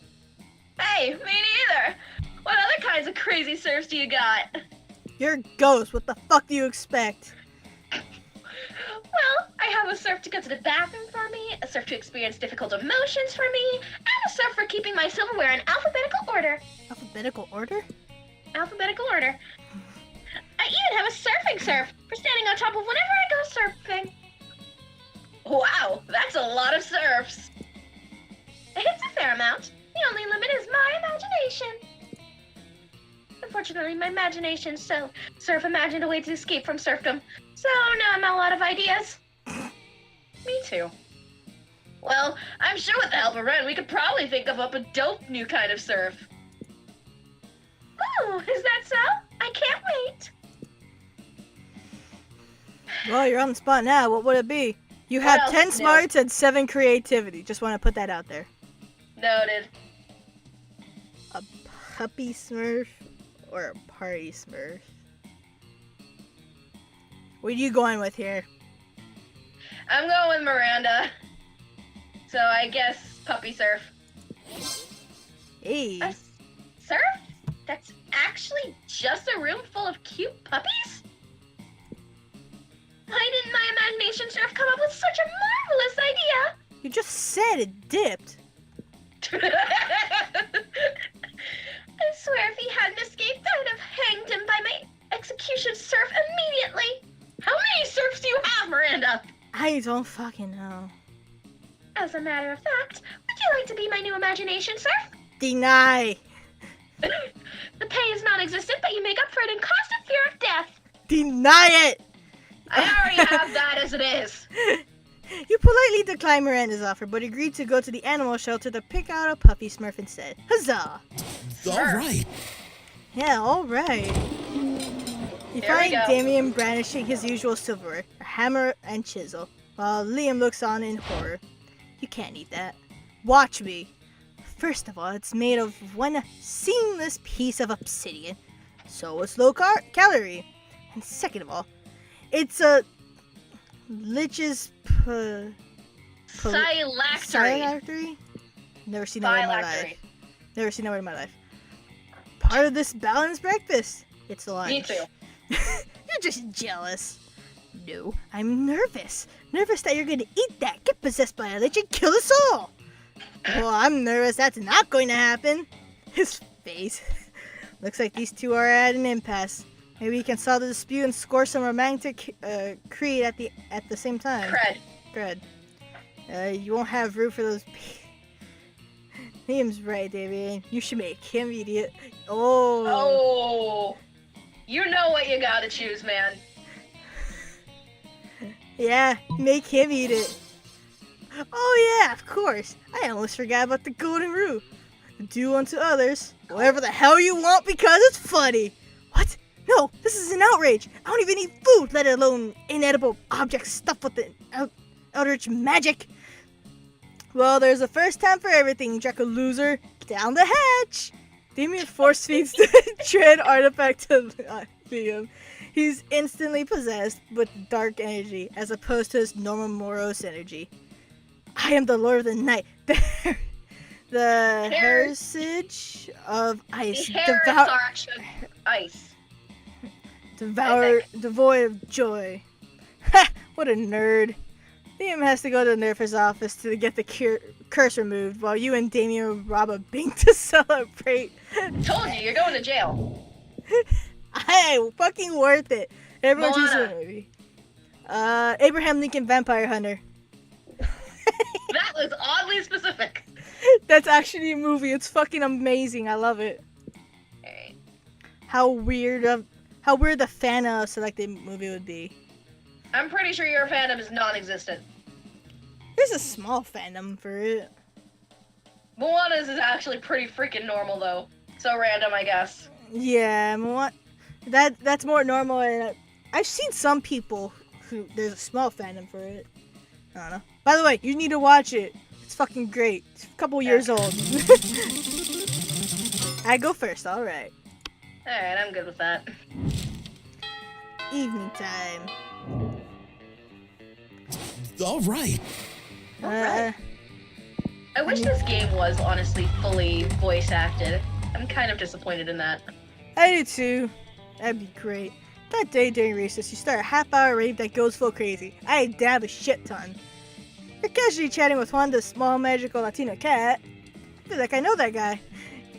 B: Hey, me neither. What other kinds of crazy serfs do you got?
A: You're a ghost. What the fuck do you expect?
B: Well, I have a serf to go to the bathroom for me, a serf to experience difficult emotions for me, and a serf for keeping my silverware in alphabetical order.
A: Alphabetical order?
B: Alphabetical order. I even have a surfing serf for standing on top of whenever I go surfing. Wow, that's a lot of serfs. It's a fair amount. The only limit is my imagination. Unfortunately, my imagination's so serf imagined a way to escape from serfdom. So now I'm out of ideas. Me too. Well, I'm sure with the help of Ren, we could probably think of up a dope new kind of serf. Oh, is that so? I can't wait.
A: Well, you're on the spot now. What would it be? You
B: What
A: have
B: else?
A: 10
B: No.
A: smarts and 7 creativity. Just want to put that out there.
B: Noted.
A: A puppy smurf or a party smurf? What are you going with here?
B: I'm going with Miranda. So I guess puppy surf.
A: Hey.
B: A surf? That's actually just a room full of cute puppies? Why didn't my imagination surf come up with such a marvelous idea?
A: You just said it dipped.
B: I swear if he hadn't escaped, I would have hanged him by my execution surf immediately. How many surfs do you have, Miranda?
A: I don't fucking know.
B: As a matter of fact, would you like to be my new imagination surf?
A: Deny.
B: The pay is non-existent, but you make up for it in constant fear of death.
A: Deny it!
B: I already have that as it is.
A: You politely declined Miranda's offer, but agreed to go to the animal shelter to pick out a puppy smurf instead. Huzzah!
C: All right.
A: Yeah, alright. You
B: There we
A: find
B: go.
A: Damien brandishing his usual silverware, a hammer and chisel, while Liam looks on in horror. You can't eat that. Watch me. First of all, it's made of one seamless piece of obsidian, so it's low calorie. And second of all, it's a lich's
B: Phylactery.
A: phylactery? Never seen that word in my life.
B: Phylactery.
A: Never seen that word in my life. Part of this balanced breakfast. It's lunch.
B: Me too.
A: You're just jealous. No, I'm nervous. Nervous that you're gonna eat that, get possessed by a lich, and kill us all. Well, I'm nervous that's not going to happen. His face. Looks like these two are at an impasse. Maybe we can solve the dispute and score some romantic creed at the same time.
B: Cred.
A: You won't have room for those. Liam's right, David. You should make him idiot. Oh.
B: Oh. You know what you gotta choose, man.
A: Yeah, make him eat it. Oh yeah, of course. I almost forgot about the golden rule. Do unto others whatever the hell you want because it's funny. What? No, this is an outrage. I don't even eat food, let alone inedible objects stuffed with eldritch magic. Well, there's a first time for everything, Draco loser. Down the hatch. Damien force feeds the dread artifact to Liam. He's instantly possessed with dark energy as opposed to his normal morose energy. I am the Lord of the Night. The heritage of ice.
B: The heritage of ice.
A: Devoid of joy. Ha! What a nerd. Liam has to go to the Nerfer's office to get the curse removed while you and Damien rob a bank to celebrate.
B: Told you, you're going to jail.
A: Hey, fucking worth it. Everyone choose
B: Moana.
A: a movie. Abraham Lincoln Vampire Hunter.
B: That was oddly specific.
A: That's actually a movie. It's fucking amazing. I love it.
B: Alright.
A: How weird the fan of selected movie would be.
B: I'm pretty sure your fandom is non-existent.
A: There's a small fandom for it.
B: Moana's is actually pretty freaking normal, though. So random, I guess.
A: Yeah, that's more normal. And I've seen some people who there's a small fandom for it. I don't know. By the way, you need to watch it. It's fucking great. It's a couple years old. I go first. All right.
B: Alright, I'm good with that.
A: Evening time.
C: All right.
B: Alright. I wish this game was honestly fully voice acted. I'm kind of disappointed in that.
A: I do too. That'd be great. That day during recess, you start a half-hour rave that goes full crazy. I dab a shit ton. You're casually chatting with Juan, the small magical Latino cat. I feel like I know that guy.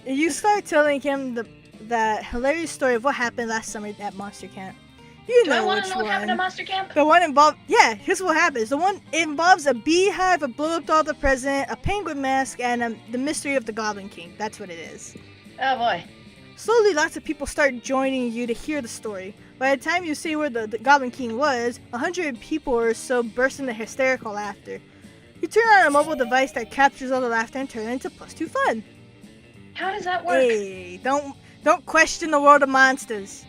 A: You start telling him that hilarious story of what happened last summer at Monster Camp. You
B: Do I
A: know
B: want
A: which
B: to know what happened
A: one.
B: at Monster Camp?
A: The one involved, yeah, here's what happens. The one involves a beehive, a blow-up doll, the president, a penguin mask, and the mystery of the Goblin King. That's what it is.
B: Oh boy.
A: Slowly, lots of people start joining you to hear the story. By the time you see where the Goblin King was, 100 people or so burst into hysterical laughter. You turn on a mobile device that captures all the laughter and turn it into +2 fun.
B: How does that work?
A: Hey, don't question the world of monsters.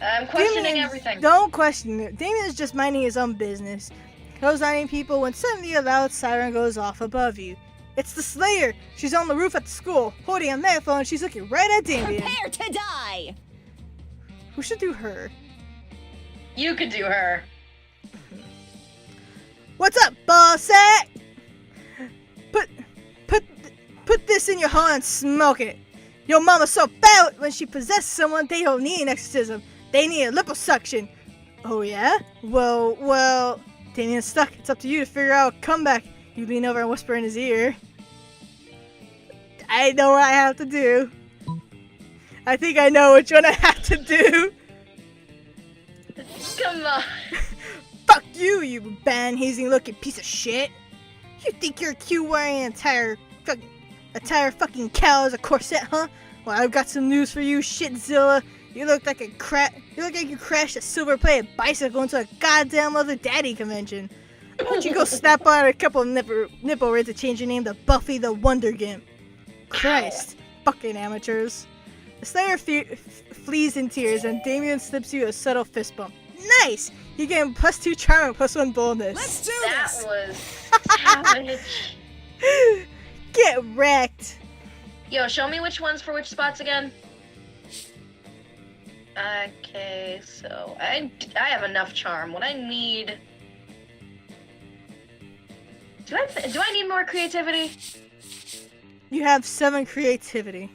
B: I'm questioning
A: Damien's-
B: everything.
A: Don't question it. Damien is just minding his own business. Close-eyeing people when suddenly a loud siren goes off above you. It's the Slayer. She's on the roof at the school, holding a megaphone, and she's looking right at Damien.
D: Prepare to die!
A: Who should do her?
B: You could do her.
A: What's up, bossette? Put this in your hole and smoke it. Your mama's so bad when she possesses someone, they don't need an exorcism. They need a liposuction. Oh yeah? Well, Damien's stuck. It's up to you to figure out a comeback. You lean over and whisper in his ear. I know what I have to do. I think I know which one I have to do.
B: Come on.
A: Fuck you, you band-hazing looking piece of shit. You think you're cute wearing an entire fucking cow as a corset, huh? Well, I've got some news for you, shitzilla. You look like you crashed a silver-plated bicycle into a goddamn Mother Daddy convention. Why don't you go snap on a couple of nipple rings to change your name to Buffy the Wonder Gimp? Christ, fucking amateurs. The Slayer flees in tears, and Damien slips you a subtle fist bump. Nice! You get +2 charm and +1 boldness.
D: Let's do
B: That
D: this!
B: was savage.
A: Get wrecked.
B: Yo, show me which one's for which spots again. Okay, so I have enough charm. What I need. Do I need more creativity?
A: You have 7 creativity.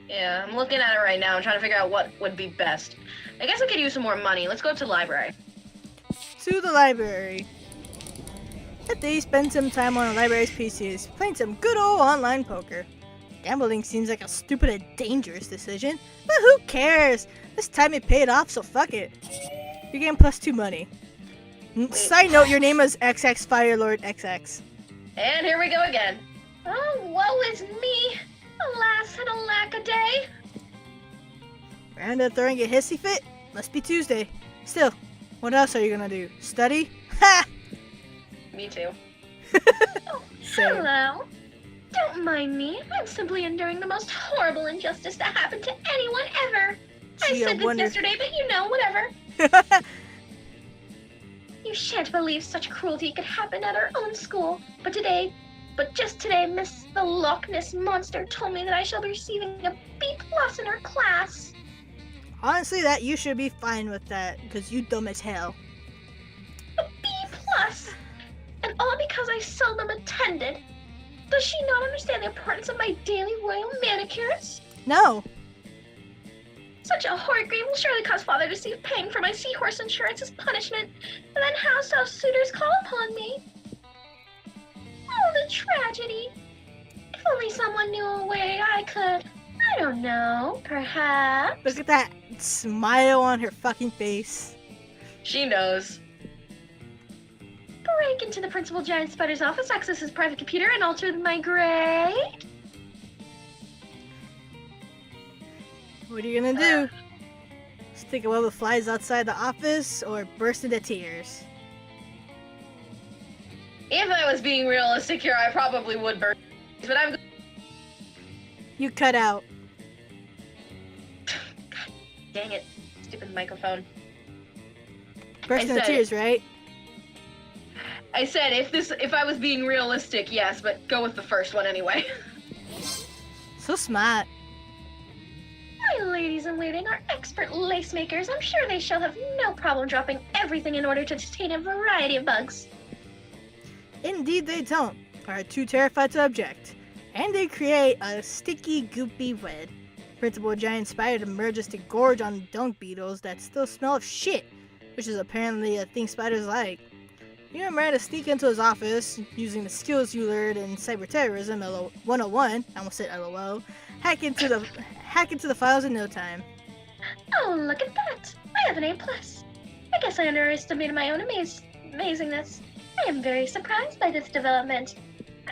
B: Yeah, I'm looking at it right now. I'm trying to figure out what would be best. I guess I could use some more money. Let's go to the library.
A: To the library. That day, spend some time on the library's PCs, playing some good old online poker. Gambling seems like a stupid and dangerous decision, but who cares? This time it paid off, so fuck it. You gain +2 money. Side note, your name is XX Firelord XX.
B: And here we go again. Oh, woe is me. Alas and alack a day.
A: Round up throwing a hissy fit? Must be Tuesday. Still, what else are you gonna do? Study? Ha!
B: Me too.
A: Same.
D: Hello. Don't mind me. I'm simply enduring the most horrible injustice that happened to anyone ever.
A: Gee,
D: I said this yesterday, but whatever. You shan't believe such cruelty could happen at our own school. But just today, Miss the Loch Ness Monster told me that I shall be receiving a B+ in her class.
A: Honestly, that you should be fine with that, because you dumb as hell.
D: A B+? And all because I seldom attended. Does she not understand the importance of my daily royal manicures?
A: No.
D: Such a horrid grief will surely cause father to receive paying for my seahorse insurance as punishment, and then how shall suitors call upon me? Oh, the tragedy. If only someone knew a way I could, I don't know, perhaps.
A: Look at that smile on her fucking face.
B: She knows.
D: Break into the Principal Giant Spider's office, access his private computer, and alter my grade?
A: What are you gonna do? Stick a web of flies outside the office or burst into tears?
B: If I was being realistic here, I probably would burn. But I'm.
A: You cut out.
B: Dang it! Stupid microphone.
A: Burst
B: I
A: into
B: said
A: tears, right?
B: I said if I was being realistic, yes, but go with the first one anyway.
A: So smart.
D: My ladies in waiting are expert lace makers. I'm sure they shall have no problem dropping everything in order to detain a variety of bugs.
A: Indeed they don't, are too terrified to object. And they create a sticky, goopy web. Principal Giant Spider emerges to gorge on dung beetles that still smell of shit, which is apparently a thing spiders like. You remember to sneak into his office using the skills you learned in cyber terrorism 101. I almost said LOL. Hack into the files in no time.
D: Oh, look at that! I have an A+. I guess I underestimated my own amazingness. I am very surprised by this development.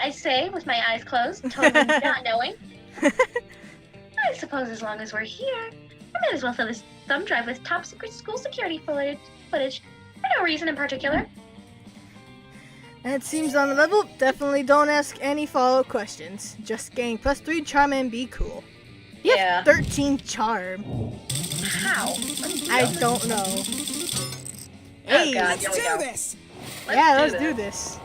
D: I say, with my eyes closed, totally not knowing. I suppose as long as we're here, I might as well fill this thumb drive with top secret school security footage. For no reason in particular.
A: And it seems on the level, definitely don't ask any follow-up questions. Just gain +3 charm and be cool. You have 13 charm.
D: How?
A: I don't know.
B: Oh god, here we go.
A: Let's do this.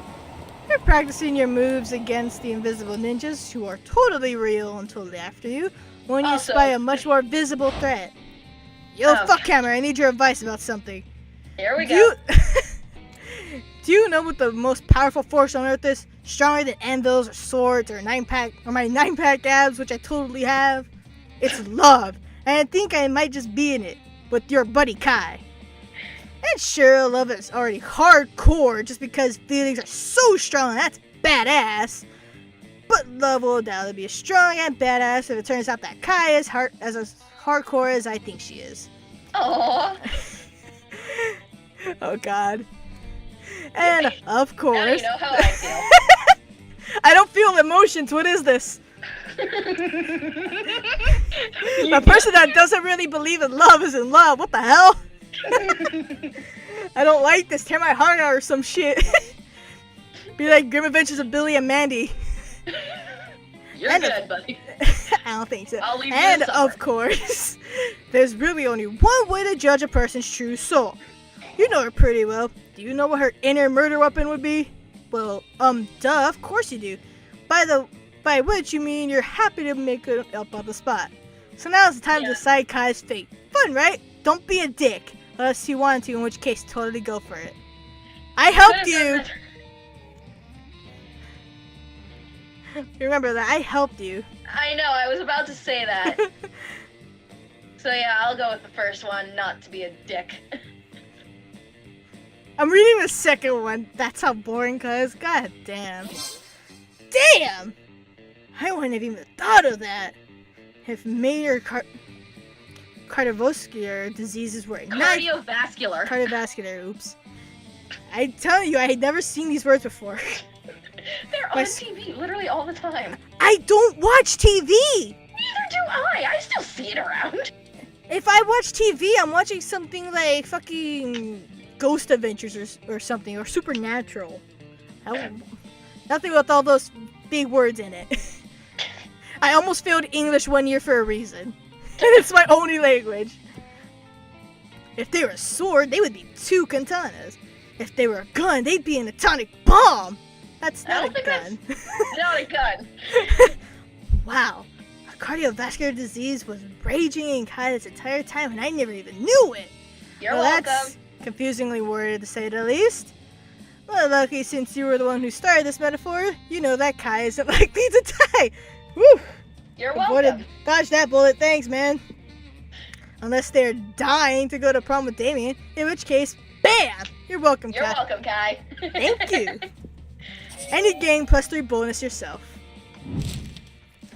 A: You're practicing your moves against the invisible ninjas who are totally real and totally after you when you
B: Also-
A: spy a much more visible threat. Yo,
B: Oh.
A: fuckhammer, I need your advice about something.
B: Here we
A: Do
B: go.
A: you, do you know what the most powerful force on Earth is? Stronger than anvils or swords or my 9-pack abs, which I totally have? It's love, and I think I might just be in it with your buddy Kai. And sure, love is already hardcore just because feelings are so strong, that's badass. But love will undoubtedly be as strong and badass if it turns out that Kai is as hardcore as I think she is.
B: Aww.
A: Oh god. And of
B: Now
A: course,
B: you know how I feel.
A: I don't feel emotions. What is this?
B: You
A: A person that doesn't really believe in love is in love. What the hell? I don't like this. Tear my heart out or some shit. Be like Grim Adventures of Billy and Mandy.
B: You're
A: And
B: good, buddy.
A: I don't think so.
B: I'll leave you
A: And
B: to suffer.
A: of course, there's really only one way to judge a person's true soul. You know her pretty well. Do you know what her inner murder weapon would be? Well, duh, of course you do. By which you mean you're happy to make it up on the spot. So now's the time to decide Kai's fate. Fun, right? Don't be a dick. Unless you want to, in which case, totally go for it. I helped you! Remember that, I helped you.
B: I know, I was about to say that. So yeah, I'll go with the first one, not to be a dick.
A: I'm reading the second one. That's how boring Kai is. God damn. Damn! I wouldn't have even thought of that. If major cardiovascular diseases were ignited.
B: Cardiovascular.
A: Cardiovascular, oops. I tell you, I had never seen these words before.
B: They're
A: My
B: on
A: s-
B: TV literally all the time.
A: I don't watch TV!
B: Neither do I. I still see it around.
A: If I watch TV, I'm watching something like fucking Ghost Adventures or something, or Supernatural. Nothing with all those big words in it. I almost failed English 1 year for a reason. It's my only language. If they were a sword, they would be 2 katanas. If they were a gun, they'd be an atomic bomb. That's not a gun.
B: Not a gun.
A: Wow. Cardiovascular disease was raging in Kai this entire time, and I never even knew it.
B: You're
A: well,
B: welcome.
A: That's confusingly worded, to say the least. Well, lucky since you were the one who started this metaphor, you know that Kai isn't likely to die. Woo!
B: You're welcome.
A: Dodge that bullet, thanks, man. Unless they're dying to go to prom with Damien, in which case, BAM! You're welcome, Kai.
B: You're welcome, Kai.
A: Thank you. And you gain +3 bonus yourself.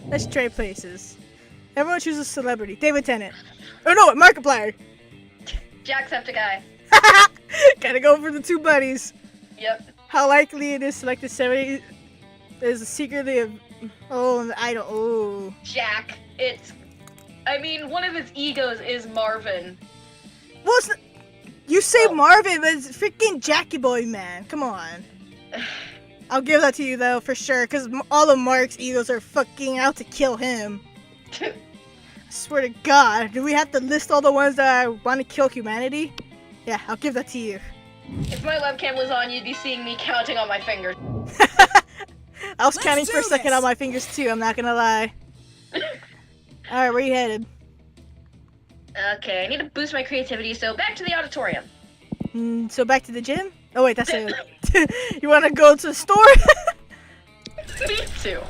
A: Let's trade places. Everyone chooses celebrity. David Tennant. Oh no, Markiplier.
B: Jacksepticeye.
A: Gotta go for the 2 buddies.
B: Yep.
A: How likely it is selected 70 is secretly a... Oh, I don't... Oh.
B: Jack. I mean, one of his egos is Marvin.
A: Well, you say Marvin, but it's freaking Jackie Boy, man. Come on. I'll give that to you, though, for sure, because all of Mark's egos are fucking out to kill him. I swear to God, do we have to list all the ones that want to kill humanity? Yeah, I'll give that to you.
B: If my webcam was on, you'd be seeing me counting on my fingers.
A: I was counting for a second on my fingers, too, I'm not gonna lie. Alright, where you headed?
B: Okay, I need to boost my creativity, so back to the auditorium.
A: So back to the gym? Oh wait, that's it. You wanna go to the store?
B: Me too.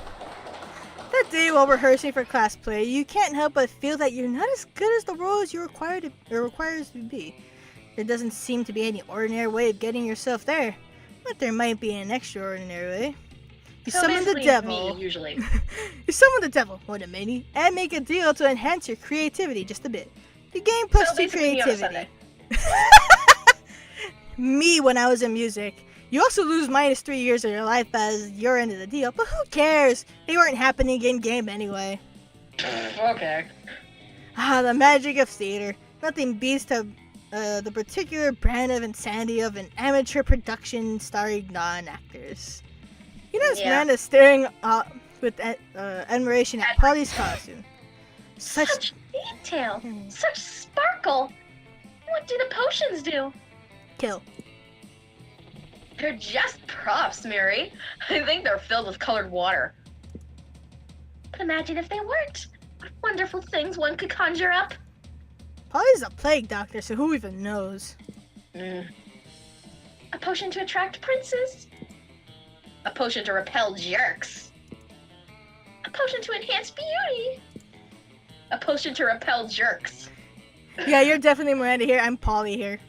A: That day while rehearsing for class play, you can't help but feel that you're not as good as the roles you requires to be. There doesn't seem to be any ordinary way of getting yourself there, but there might be an extraordinary way. You
B: So
A: summon the
B: basically
A: devil.
B: Me, usually.
A: You summon the devil, one of many, and make a deal to enhance your creativity just a bit. You gain
B: So
A: +2
B: basically me on a
A: creativity.
B: Sunday.
A: Me when I was in music. You also lose -3 years of your life as your end of the deal, but who cares? They weren't happening in-game anyway.
B: Okay.
A: Ah, the magic of theater. Nothing beats the particular brand of insanity of an amateur production starring non-actors. You know, this
B: Yeah.
A: man is staring with admiration at Polly's costume.
D: Such detail, such sparkle. What do the potions do?
A: Kill.
B: They're just props, Mary. I think they're filled with colored water.
D: But imagine if they weren't. What wonderful things one could conjure up.
A: Polly's a plague doctor, so who even knows?
B: Mm.
D: A potion to attract princes.
B: A potion to repel jerks.
D: A potion to enhance beauty.
B: A potion to repel jerks.
A: Yeah, you're definitely Miranda here. I'm Polly here.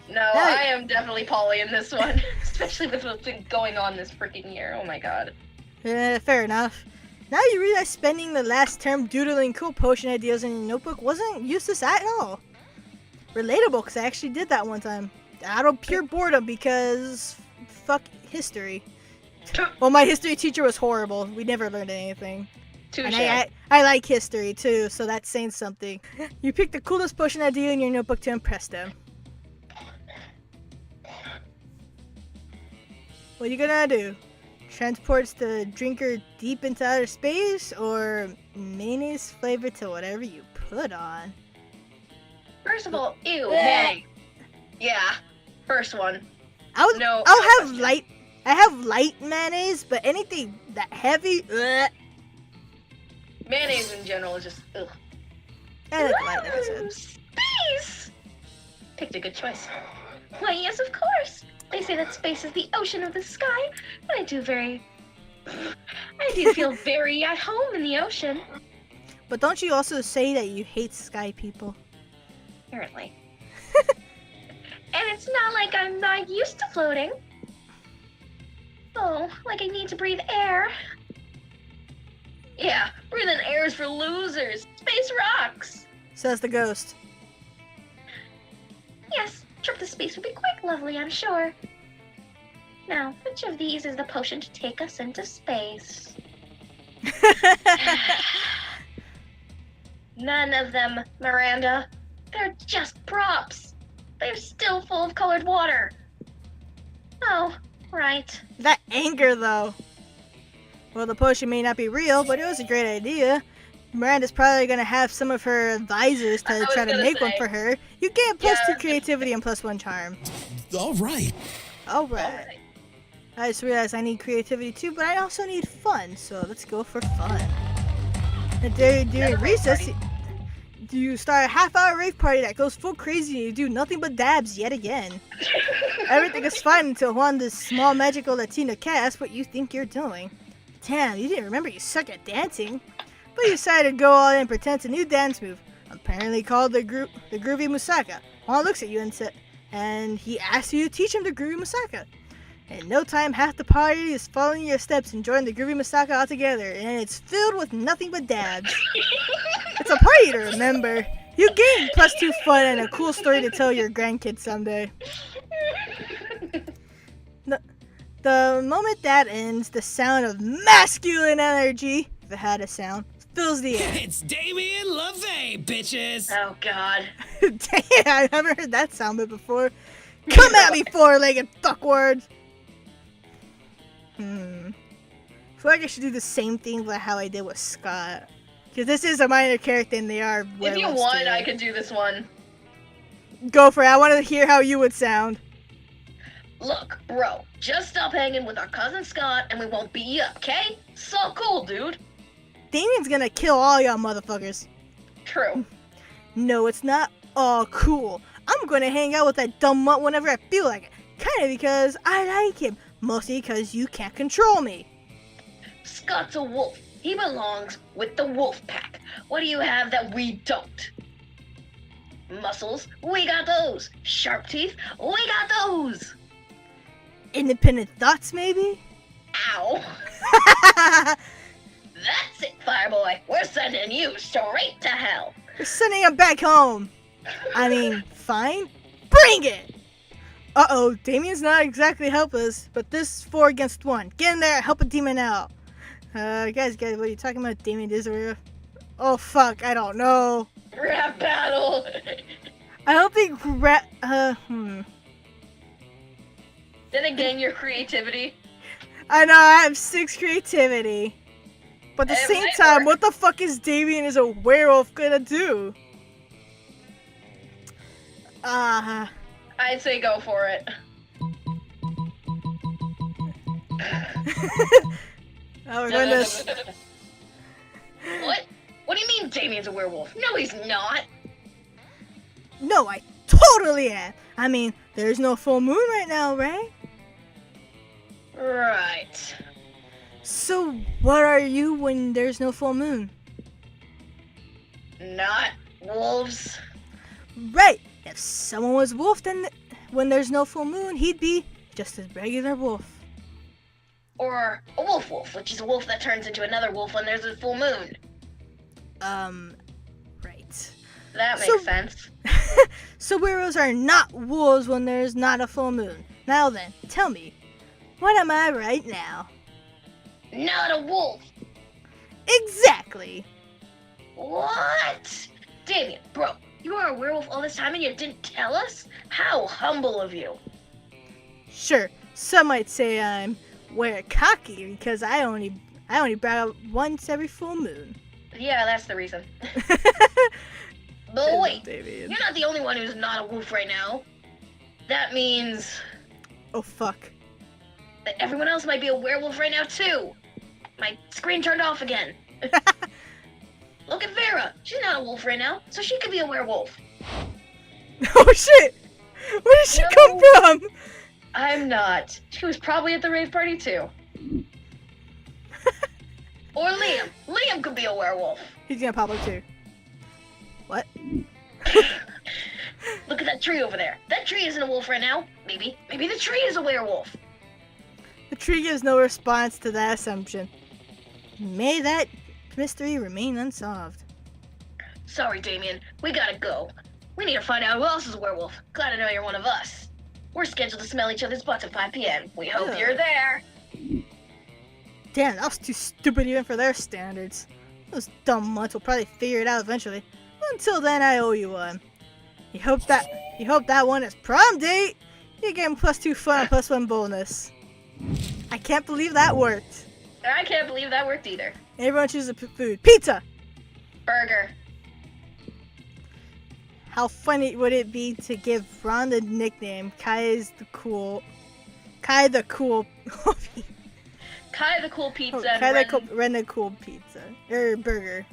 B: No, I am definitely Polly in this one. Especially with what's been going on this freaking year. Oh my god.
A: Fair enough. Now you realize spending the last term doodling cool potion ideas in your notebook wasn't useless at all. Relatable, because I actually did that one time. Out of pure boredom, because fuck history. Well, my history teacher was horrible. We never learned anything.
B: Touche.
A: And I like history too, so that's saying something. You pick the coolest potion idea in your notebook to impress them. What are you gonna do? Transports the drinker deep into outer space, or mayonnaise flavor to whatever you put on?
B: First of all, ew, mayonnaise. Yeah, first one.
A: I'll
B: No
A: have
B: question.
A: light. I have light mayonnaise, but anything that heavy,
B: Mayonnaise in general is just ugh.
A: I like light, like I said.
D: Ooh, space!
B: Picked a good choice.
D: Why, yes, of course. They say that space is the ocean of the sky, but I do feel very at home in the ocean.
A: But don't you also say that you hate sky people?
D: Apparently. And it's not like I'm not used to floating. Oh, like I need to breathe air.
B: Yeah, breathing air is for losers. Space rocks.
A: Says the ghost.
D: Yes, a trip to space would be quite lovely, I'm sure. Now, which of these is the potion to take us into space? None of them, Miranda. They're just props. They're still full of colored water. Oh, right.
A: That anger, though. Well, the potion may not be real, but it was a great idea. Miranda's probably gonna have some of her advisors
B: I
A: to
B: was
A: try to
B: gonna
A: make one
B: say.
A: for her. You get +2
B: Yeah.
A: creativity and +1 charm.
C: All right.
A: Alright. I just realized I need creativity too, but I also need fun, so let's go for fun. And during
B: Another rave
A: recess, you start a half-hour rave party that goes full crazy and you do nothing but dabs yet again. Everything is fine until Juan, this small magical Latina cat, asks what you think you're doing. Damn, you didn't remember you suck at dancing. But you decided to go all in and pretend it's a new dance move, apparently called the Groovy Musaka. Juan looks at you and he asks you to teach him the Groovy Musaka. In no time, half the party is following your steps, enjoying the Groovy Musaka all together, and it's filled with nothing but dabs. It's a party to remember. You gain +2 fun and a cool story to tell your grandkids someday. The moment that ends, the sound of masculine energy, if it had a sound, fills the air.
C: It's Damien LaVey, bitches.
B: Oh God.
A: Damn, I haven't heard that sound bit before. Come at me, four-legged fuckward! I feel like I should do the same thing like how I did with Scott. Because this is a minor character and they are
B: If you
A: werewolves
B: want,
A: too.
B: I could do this one.
A: Go for it. I want to hear how you would sound.
B: Look, bro, just stop hanging with our cousin Scott and we won't beat you up, okay? So cool, dude.
A: Damien's gonna kill all y'all motherfuckers.
B: True.
A: No, it's not all cool. I'm gonna hang out with that dumb mutt whenever I feel like it. Kinda because I like him. Mostly because you can't control me.
B: Scott's a wolf. He belongs with the wolf pack. What do you have that we don't? Muscles? We got those. Sharp teeth? We got those.
A: Independent thoughts, maybe?
B: Ow. That's it, Fireboy. We're sending you straight to hell.
A: We're sending him back home. I mean, fine. Bring it! Uh-oh, Damien's not exactly helpless, but this is 4 against 1. Get in there, help a demon out. Guys, what are you talking about? Damien is a werewolf? Oh, fuck, I don't know.
B: Rap battle.
A: I don't think
B: Then again, your creativity.
A: I know, I have 6 creativity. But at the
B: It
A: same
B: might
A: time,
B: work.
A: what the fuck is Damien as a werewolf gonna do?
B: I'd say go for it.
A: Oh my goodness.
B: What? What do you mean Damien's a werewolf? No, he's not.
A: No, I totally am. I mean, there's no full moon right now, right?
B: Right.
A: So, what are you when there's no full moon?
B: Not wolves.
A: Right. If someone was wolf, then when there's no full moon, he'd be just a regular wolf.
B: Or a wolf, which is a wolf that turns into another wolf when there's a full moon.
A: Right.
B: That makes
A: So-
B: sense.
A: So werewolves are not wolves when there's not a full moon. Now then, tell me, what am I right now?
B: Not a wolf.
A: Exactly.
B: What? Damien, bro, you were a werewolf all this time and you didn't tell us? How humble of you.
A: Sure, some might say I'm cocky because I only brag out once every full moon.
B: Yeah, that's the reason. But wait,
A: David.
B: you're not the only one who's not a wolf right now. That means
A: Oh fuck.
B: that everyone else might be a werewolf right now too. My screen turned off again. Look at Vera. She's not a wolf right now, so she could be a werewolf.
A: Oh shit! Where did she
B: No.
A: come from?
B: I'm not. She was probably at the rave party too. Or Liam. Liam could be a werewolf.
A: He's gonna pop up too. What?
B: Look at that tree over there. That tree isn't a wolf right now. Maybe the tree is a werewolf.
A: The tree gives no response to that assumption. May that mystery remain unsolved.
B: Sorry, Damien. We gotta go. We need to find out who else is a werewolf. Glad to know you're one of us. We're scheduled to smell each other's butts at 5 p.m. We hope
A: Yeah.
B: you're there.
A: Damn, that was too stupid even for their standards. Those dumb mutts will probably figure it out eventually. Until then, I owe you one. You hope that one is prom date? You get +2 fun and +1 bonus. I can't believe that worked.
B: I can't believe that worked either.
A: Everyone chooses a food. Pizza!
B: Burger.
A: How funny would it be to give Ron the nickname Kai the Cool
B: Kai the Cool Pizza and
A: Ren the Cool Pizza. Burger.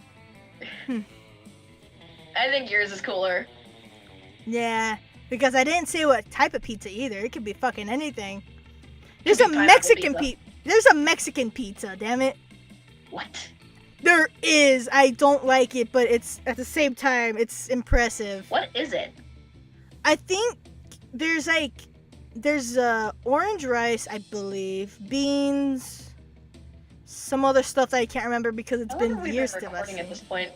B: I think yours is cooler.
A: Yeah, because I didn't say what type of pizza either. It could be fucking anything. There's
B: Could
A: a
B: be pineapple
A: Mexican
B: pizza.
A: There's a Mexican pizza, damn it.
B: What?
A: There is. I don't like it, but it's at the same time it's impressive.
B: What is it?
A: I think there's orange rice, I believe, beans, some other stuff that I can't remember because it's
B: How long
A: been
B: have we
A: years
B: been
A: since I've
B: recording at this
A: seen.
B: point?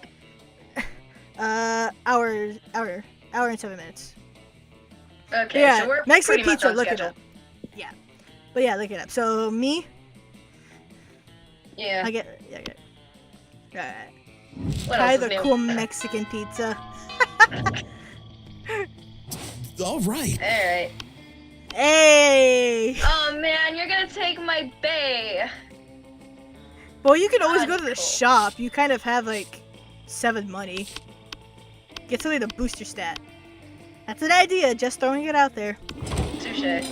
A: Hour and 7 minutes.
B: Okay,
A: Yeah,
B: so we're
A: Mexican
B: pretty much
A: pizza.
B: on
A: Look it
B: schedule.
A: up. Yeah, but yeah, look it up. So me,
B: Yeah.
A: I get. Alright.
B: What
A: Try
B: else
A: the
B: is new?
A: cool Mexican pizza.
C: All right.
B: Alright.
A: Hey!
B: Oh man, you're gonna take my bay.
A: Well, you can always go to the
B: Cool.
A: shop. You kind of have like 7 money. Get something to boost your stat. That's an idea, just throwing it out there.
B: Touche.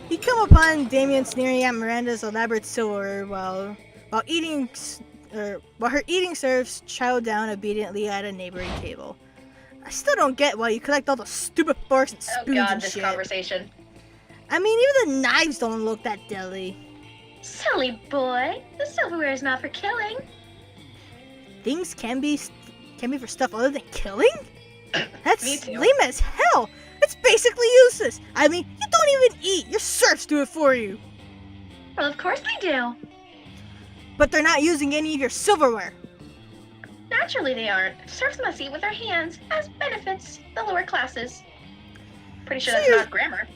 A: You come upon Damien sneering at Miranda's elaborate silverware while her eating serves chow down obediently at a neighboring table. I still don't get why you collect all the stupid forks and
B: Oh
A: spoons
B: god,
A: and
B: this
A: shit.
B: conversation.
A: I mean, even the knives don't look that deadly.
D: Silly boy. The silverware is not for killing.
A: Things can be for stuff other than killing?
B: Me
A: That's
B: too.
A: lame as hell. It's basically useless. I mean, you don't even eat. Your serfs do it for you.
D: Well, of course they do.
A: But they're not using any of your silverware.
D: Naturally they aren't. Serfs must eat with their hands, as benefits the lower classes.
B: Pretty sure
A: So
B: that's
A: you're-
B: not grammar.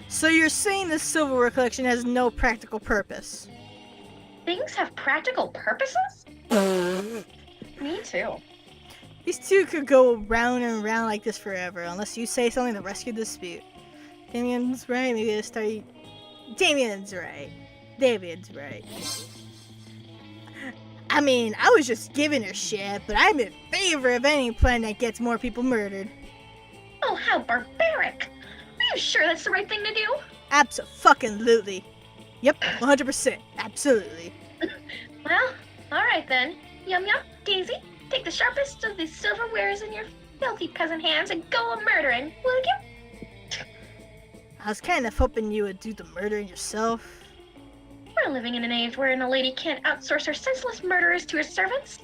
A: So you're saying this silverware collection has no practical purpose?
D: Things have practical purposes?
B: Me too.
A: These two could go round and round like this forever, unless you say something to rescue the dispute. Damien's right, maybe to start... Damien's right. Damien's right. I mean, I was just giving her shit, but I'm in favor of any plan that gets more people murdered.
D: Oh, how barbaric! Are you sure that's the right thing to do?
A: Abso-fucking-lutely. Yep, 100%. Absolutely.
D: Well, alright then. Yum yum, Daisy, take the sharpest of these silverwares in your filthy peasant hands and go a-murdering, will you?
A: I was kind of hoping you would do the murdering yourself.
D: We're living in an age wherein a lady can't outsource her senseless murderers to her servants.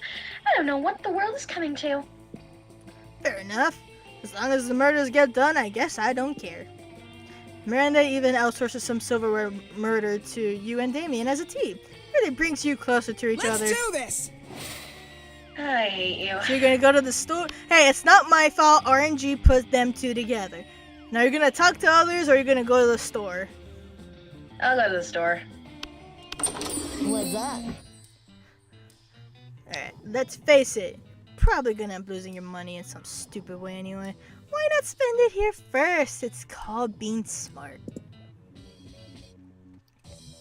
D: I don't know what the world is coming to.
A: Fair enough. As long as the murders get done, I guess I don't care. Miranda even outsources some silverware murder to you and Damien as a team. Really brings you closer to each
C: Let's
A: other.
C: do this.
B: I hate you.
A: So you're gonna go to the store? Hey, it's not my fault. RNG put them two together. Now you're gonna talk to others, or you're gonna go to the store.
B: I'll go to the store.
E: What's up?
A: Alright, let's face it. Probably gonna end up losing your money in some stupid way anyway. Why not spend it here first? It's called being smart.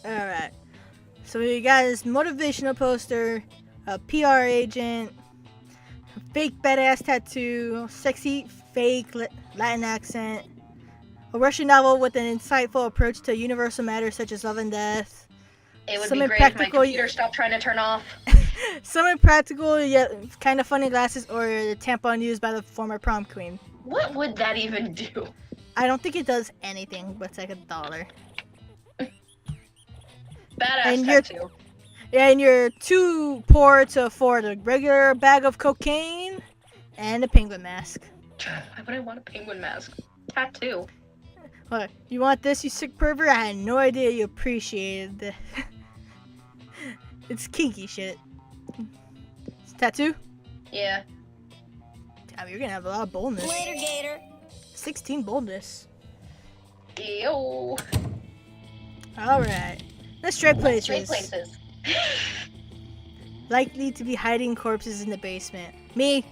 A: Alright. So we got this motivational poster, a PR agent, a fake badass tattoo, sexy fake Latin accent, a Russian novel with an insightful approach to universal matters such as love and death,
B: It would
A: Some
B: be great if my
A: impractical-
B: computer stopped trying to turn off.
A: some impractical yet kind of funny glasses, or the tampon used by the former prom queen.
B: What would that even do?
A: I don't think it does anything, but it's like $1.
B: Badass
A: And you're-
B: tattoo.
A: And you're too poor to afford a regular bag of cocaine and a penguin mask.
B: Why would I want a penguin mask? Tattoo.
A: What? You want this, you sick pervert? I had no idea you appreciated it. It's kinky shit. It's a tattoo?
B: Yeah.
A: Damn, you're gonna have a lot of boldness.
E: Later, Gator.
A: 16 boldness.
B: Yo.
A: Alright. Let's trade
B: Let's trade
A: places.
B: places.
A: Likely to be hiding corpses in the basement. Me.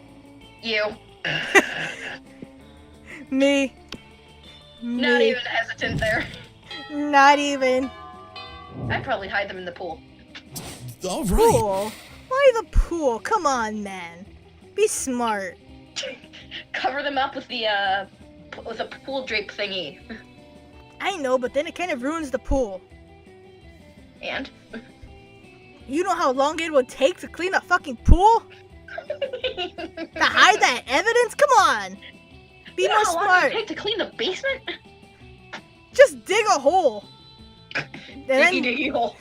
B: You.
A: Me.
B: Not
A: Me.
B: even hesitant there.
A: Not even.
B: I'd probably hide them in the pool.
C: All right.
A: Pool? Why the pool? Come on, man. Be smart.
B: Cover them up with the with a pool drape thingy.
A: I know, but then it kind of ruins the pool.
B: And
A: You know how long it would take to clean a fucking pool? To hide that evidence? Come on! Be
B: you know
A: more
B: how long
A: smart.
B: it take to clean the basement?
A: Just dig a hole. And then-
B: Diggy hole.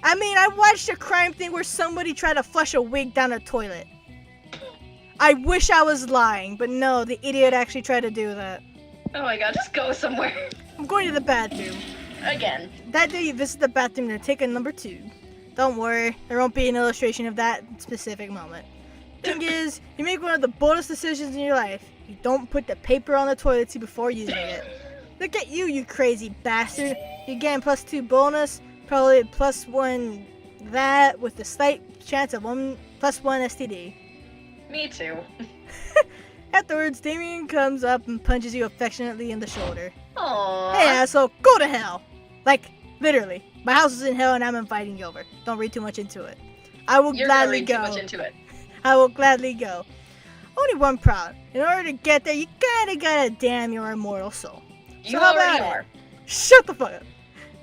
A: I mean, I watched a crime thing where somebody tried to flush a wig down a toilet. I wish I was lying, but no, the idiot actually tried to do that.
B: Oh my god, just go somewhere.
A: I'm going to the bathroom.
B: Again.
A: That day you visit the bathroom to take a number 2. Don't worry, there won't be an illustration of that specific moment. Thing is, you make one of the boldest decisions in your life. You don't put the paper on the toilet seat before using it. Look at you, you crazy bastard. You're getting +2 bonus, probably +1 that, with a slight chance of +1 STD.
B: Me too.
A: Afterwards, Damien comes up and punches you affectionately in the shoulder.
B: Aww.
A: Hey asshole, go to hell! Like, literally. My house is in hell and I'm inviting you over. Don't read too much into it. I will
B: You're gonna
A: gladly
B: read
A: go.
B: too much into it.
A: I will gladly go. Only one problem. In order to get there, you kinda gotta damn your immortal soul.
B: You
A: how
B: already
A: about it?
B: are.
A: Shut the fuck up.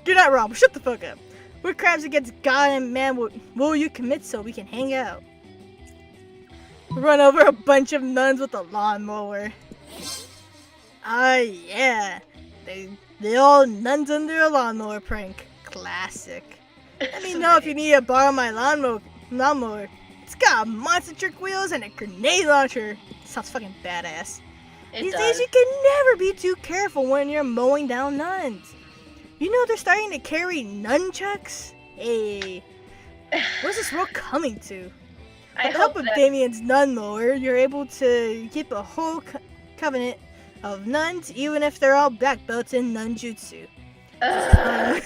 A: You're not wrong, but shut the fuck up. What crimes against God and man will you commit so we can hang out? Run over a bunch of nuns with a lawnmower. Ah, yeah. They all nuns under a lawnmower prank. Classic. Let me know if you need to borrow my lawnmower. It's got monster trick wheels and a grenade launcher. Sounds fucking badass.
B: It
A: These
B: does.
A: days you can never be too careful when you're mowing down nuns. You know they're starting to carry nunchucks? Hey. What's this world coming to?
B: I
A: With the help
B: hope
A: of
B: that
A: Damien's nun mower, you're able to keep a whole covenant of nuns, even if they're all black belts in nunjutsu.
B: Ugh.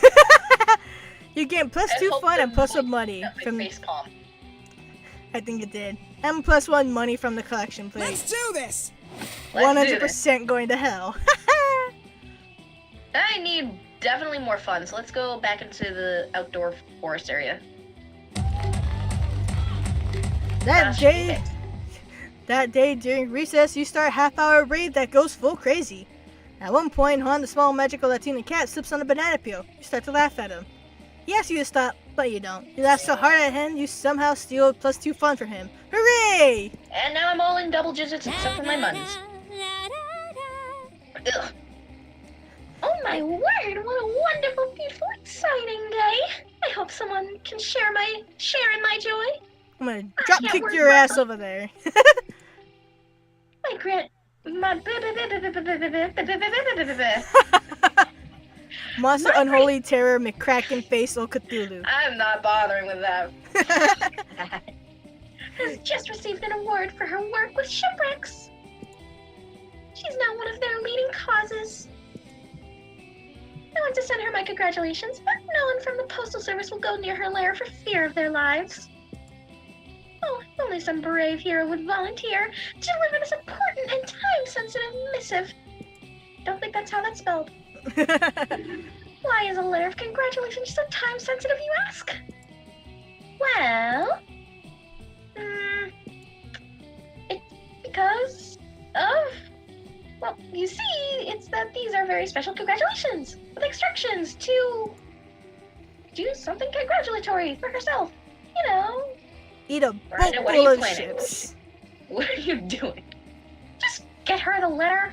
A: You get +2
B: I hope
A: fun
B: the
A: and +1
B: mic
A: money
B: got my
A: from.
B: face palm.
A: I think it did. And +1 money from the collection plate.
C: Let's do this.
B: Let's do this.
A: 100% going to hell.
B: I need definitely more fun, so let's go back into the outdoor forest area.
A: That day during recess, you start a half-hour raid that goes full crazy. At one point, Han, the small magical Latina cat, slips on a banana peel. You start to laugh at him. He asks you to stop, but you don't. You laugh so hard at him, you somehow steal +2 fun from him. Hooray!
B: And now I'm all in double digits except for my muns. Ugh.
D: Oh my word, what a wonderful, beautiful, exciting day. I hope someone can share in my joy.
A: I'm gonna drop
D: can't
A: kick
D: work
A: your
D: well.
A: ass over there.
D: My
A: Monster Unholy Terror McCracken Face O Cthulhu.
B: I'm not bothering with that.
D: has just received an award for her work with shipwrecks. She's now one of their leading causes. I want to send her my congratulations, but no one from the Postal Service will go near her lair for fear of their lives. Oh, if only some brave hero would volunteer to deliver this important and time-sensitive missive. Don't think that's how that's spelled. Why is a letter of congratulations so time-sensitive, you ask? Well, it's because of... Well, you see, it's that these are very special congratulations with instructions to do something congratulatory for herself. You know,
A: Eat a
B: Miranda,
A: boat
B: what are you
A: full of
B: planning?
A: ships.
B: What are you doing?
D: just get her the letter.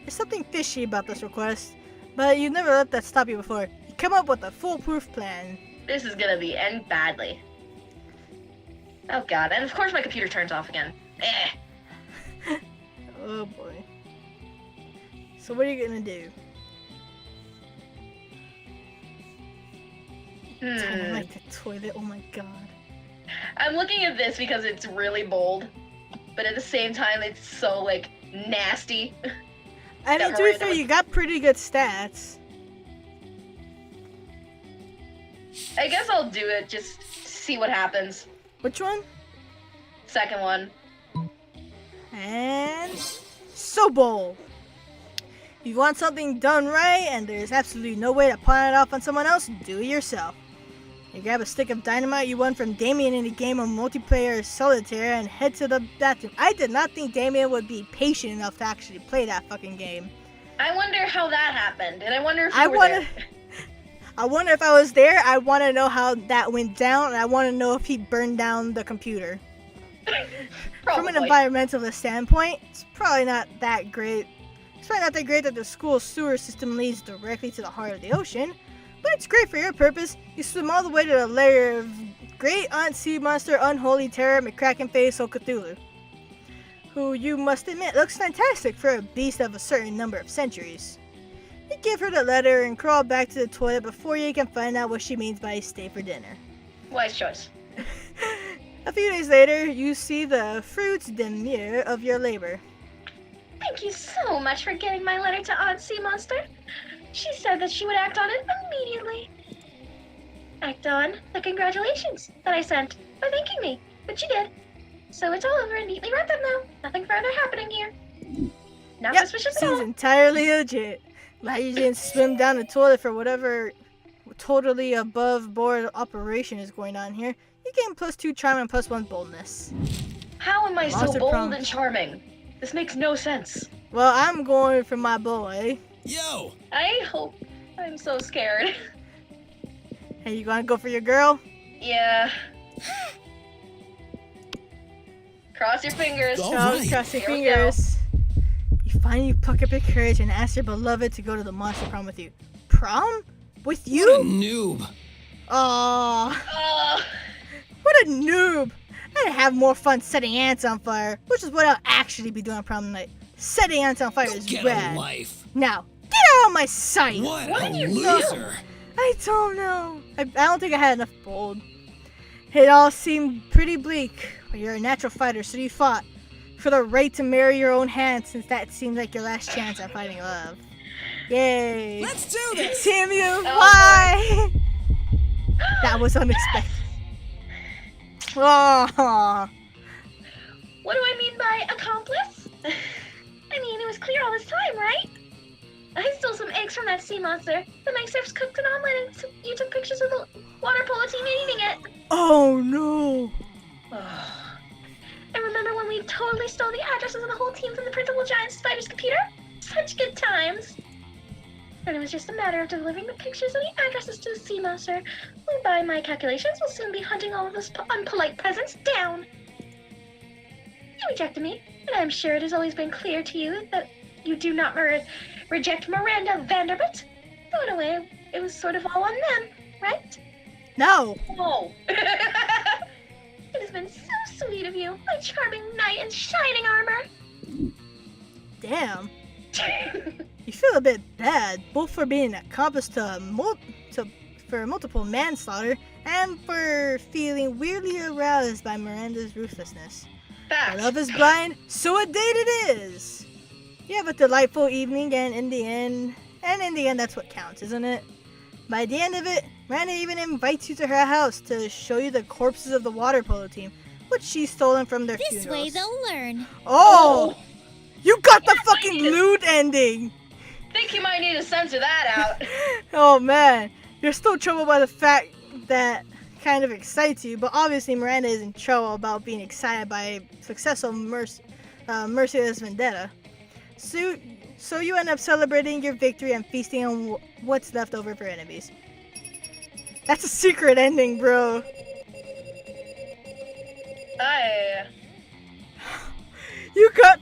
A: There's something fishy about this request, but you've never let that stop you before. You come up with a foolproof plan.
B: This is gonna be end badly. Oh god, and of course my computer turns off again. Eh.
A: Oh boy. So what are you gonna do? I like the toilet, oh my god.
B: I'm looking at this because it's really bold, but at the same time it's so, like, nasty.
A: I mean,
B: Yeah,
A: to be
B: Miranda
A: fair,
B: was-
A: you got pretty good stats.
B: I guess I'll do it, just see what happens.
A: Which one?
B: Second one.
A: And so bold. If you want something done right and there's absolutely no way to pawn it off on someone else, do it yourself. You grab a stick of dynamite you won from Damien in a game of multiplayer solitaire and head to the bathroom. I did not think Damien would be patient enough to actually play that fucking game.
B: I wonder how that happened, and I wonder if
A: I
B: you were
A: wanna-
B: there.
A: I wonder if I was there, I want to know how that went down, and I want to know if he burned down the computer. From an
B: Probably.
A: environmentalist standpoint, it's probably not that great. It's probably not that great that the school sewer system leads directly to the heart of the ocean, but it's great for your purpose. You swim all the way to the lair of Great Aunt Sea Monster, Unholy Terror, McCracken Face, or Cthulhu, who you must admit looks fantastic for a beast of a certain number of centuries. You give her the letter and crawl back to the toilet before you can find out what she means by stay for dinner.
B: Wise choice.
A: A few days later, you see the fruits demure of your labor.
D: Thank you so much for getting my letter to Aunt Sea Monster. She said that she would act on it immediately. Act on the congratulations that I sent by thanking me, which she did. So it's all over and neatly wrapped up now. Nothing further happening here. Not
A: Yep,
D: suspicious at
A: seems
D: all.
A: entirely legit. Like you didn't swim down the toilet for whatever totally above board operation is going on here. You gain +2 charm and +1 boldness.
B: How am I so
A: Monster
B: bold
A: Prom.
B: and charming? This makes no sense.
A: Well, I'm going for my boy.
C: Yo!
B: I hope. I'm so scared.
A: Hey, you gonna go for your girl?
B: Yeah. Cross your fingers.
C: All
A: Oh,
C: right.
A: cross your
B: Here we go.
A: fingers. You finally pluck up your courage and ask your beloved to go to the monster prom with you. Prom? With
C: What a
A: you?
C: noob!
A: Aww.
B: Ugh.
A: What a noob! I'd have more fun setting ants on fire, which is what I'll actually be doing on prom night. Setting ants on fire
C: Go
A: is
C: get
A: rad.
C: a life!
A: Now, get out of my sight!
C: What
B: What
C: a
B: did you do?
C: loser!
A: I don't know. I don't think I had enough bold. It all seemed pretty bleak, but you're a natural fighter, so you fought for the right to marry your own hand, since that seems like your last chance at fighting love. Yay!
C: Let's do this!
A: Samuel,
B: boy.
A: why? That was unexpected. Oh,
D: What do I mean by accomplice? I mean, it was clear all this time, right? I stole some eggs from that sea monster. The my serfs cooked an omelet and you took pictures of the water polo team eating it.
A: oh no!
D: And remember when we totally stole the addresses of the whole team from the Principal Giant Spider's computer? Such good times. And it was just a matter of delivering the pictures and the addresses to the sea monster, who by my calculations will soon be hunting all of those unpolite peasants down. You rejected me, and I'm sure it has always been clear to you that you do not reject Miranda Vanderbilt. So in a way, it was sort of all on them, right?
A: No!
B: Whoa.
D: It has been so sweet of you, my charming knight in shining armor.
A: Damn. You feel a bit bad, both for being accomplice for multiple manslaughter and for feeling weirdly aroused by Miranda's ruthlessness.
B: Fact.
A: Love is blind, so a date it is. You have a delightful evening, and in the end, that's what counts, isn't it? By the end of it, Miranda even invites you to her house to show you the corpses of the water polo team, which she's stolen from their
E: This way
A: funerals.
E: they'll learn.
A: Oh! You got the fucking lewd ending!
B: Think you might need to censor that out.
A: Oh man, you're still troubled by the fact that kind of excites you, but obviously Miranda is in trouble about being excited by a successful merciless vendetta. So you end up celebrating your victory and feasting on what's left over for enemies. That's a secret ending, bro. You got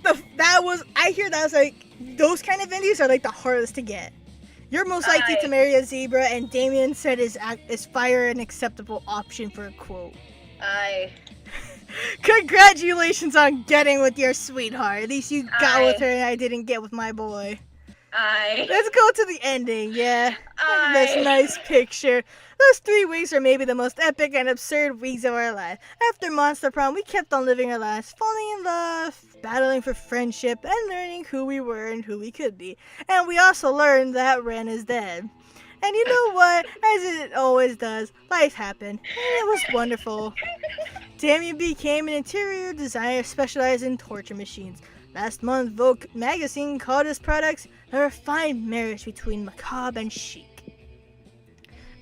A: I hear that's like, those kind of endings are like the hardest to get. You're most likely to marry a zebra, and Damien said is fire an acceptable option for a quote. Congratulations on getting with your sweetheart. At least you got with her and I didn't get with my boy. Let's go to the ending, yeah. Look at this nice picture. Those 3 weeks are maybe the most epic and absurd weeks of our life. After Monster Prom, we kept on living our lives, falling in love, battling for friendship, and learning who we were and who we could be. And we also learned that Ren is dead. And you know what? As it always does, life happened, and it was wonderful. Damien became an interior designer specialized in torture machines. Last month, Vogue magazine called his products a refined marriage between macabre and chic.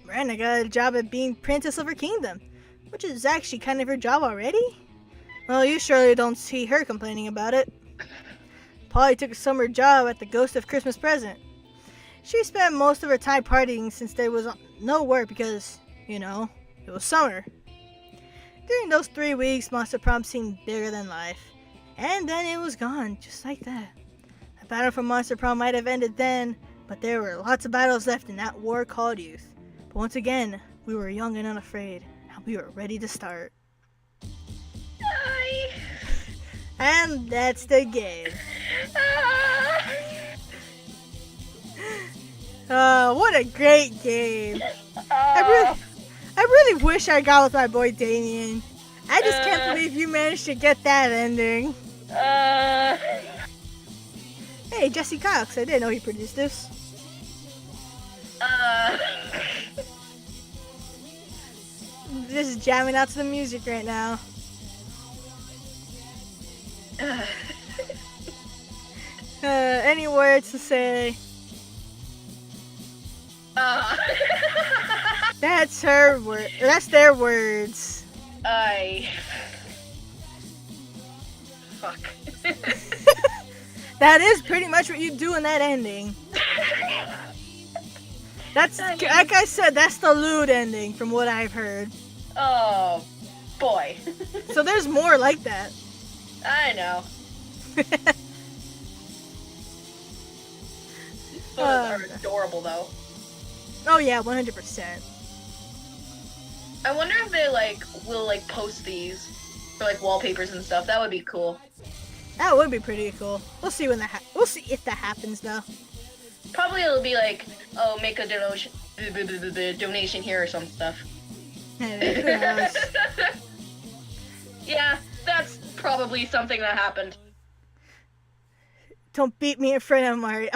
A: Miranda got a job at being Princess of her kingdom, which is actually kind of her job already. Well, you surely don't see her complaining about it. Polly took a summer job at the Ghost of Christmas Present. She spent most of her time partying since there was no work because, it was summer. During those 3 weeks, Monster Prom seemed bigger than life. And then it was gone, just like that. The battle for Monster Prom might have ended then, but there were lots of battles left in that war called youth. But once again, we were young and unafraid, and we were ready to start. And that's the game. What a great game. I really wish I got with my boy Damien. I just can't believe you managed to get that ending. Hey, Jesse Cox, I didn't know he produced this. Just jamming out to the music right now. Any words to say? That's her word. That's their words.
B: Fuck.
A: That is pretty much what you do in that ending. That's, like I said, that's the lewd ending from what I've heard.
B: Oh, boy.
A: So there's more like that.
B: I know. Those are adorable, though.
A: Oh yeah, 100%.
B: I wonder if they will post these for wallpapers and stuff. That would be cool.
A: That would be pretty cool. We'll see when that we'll see if that happens though.
B: Probably it'll be oh, make a donation here or some stuff.
A: Who knows?
B: Yeah, that's probably something that happened.
A: Don't beat me in front of Mario.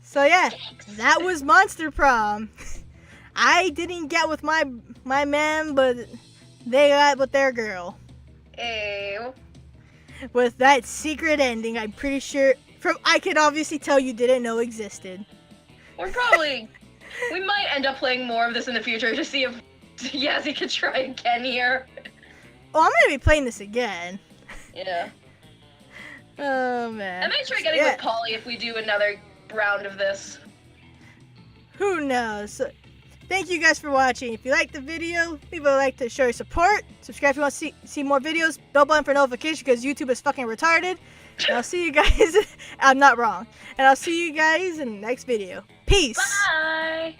A: So yeah, that was Monster Prom. I didn't get with my man, but they got with their girl.
B: Ew.
A: With that secret ending, I'm pretty sure I could obviously tell you didn't know existed.
B: We might end up playing more of this in the future to see if Yazzie could try again here.
A: Oh, I'm gonna be playing this again.
B: Yeah.
A: Oh man.
B: I might try getting with Polly if we do another round of this.
A: Who knows? So, thank you guys for watching. If you liked the video, leave a like to show your support. Subscribe if you want to see more videos. Bell button for notification because YouTube is fucking retarded. And I'll see you guys. I'm not wrong. And I'll see you guys in the next video. Peace.
B: Bye.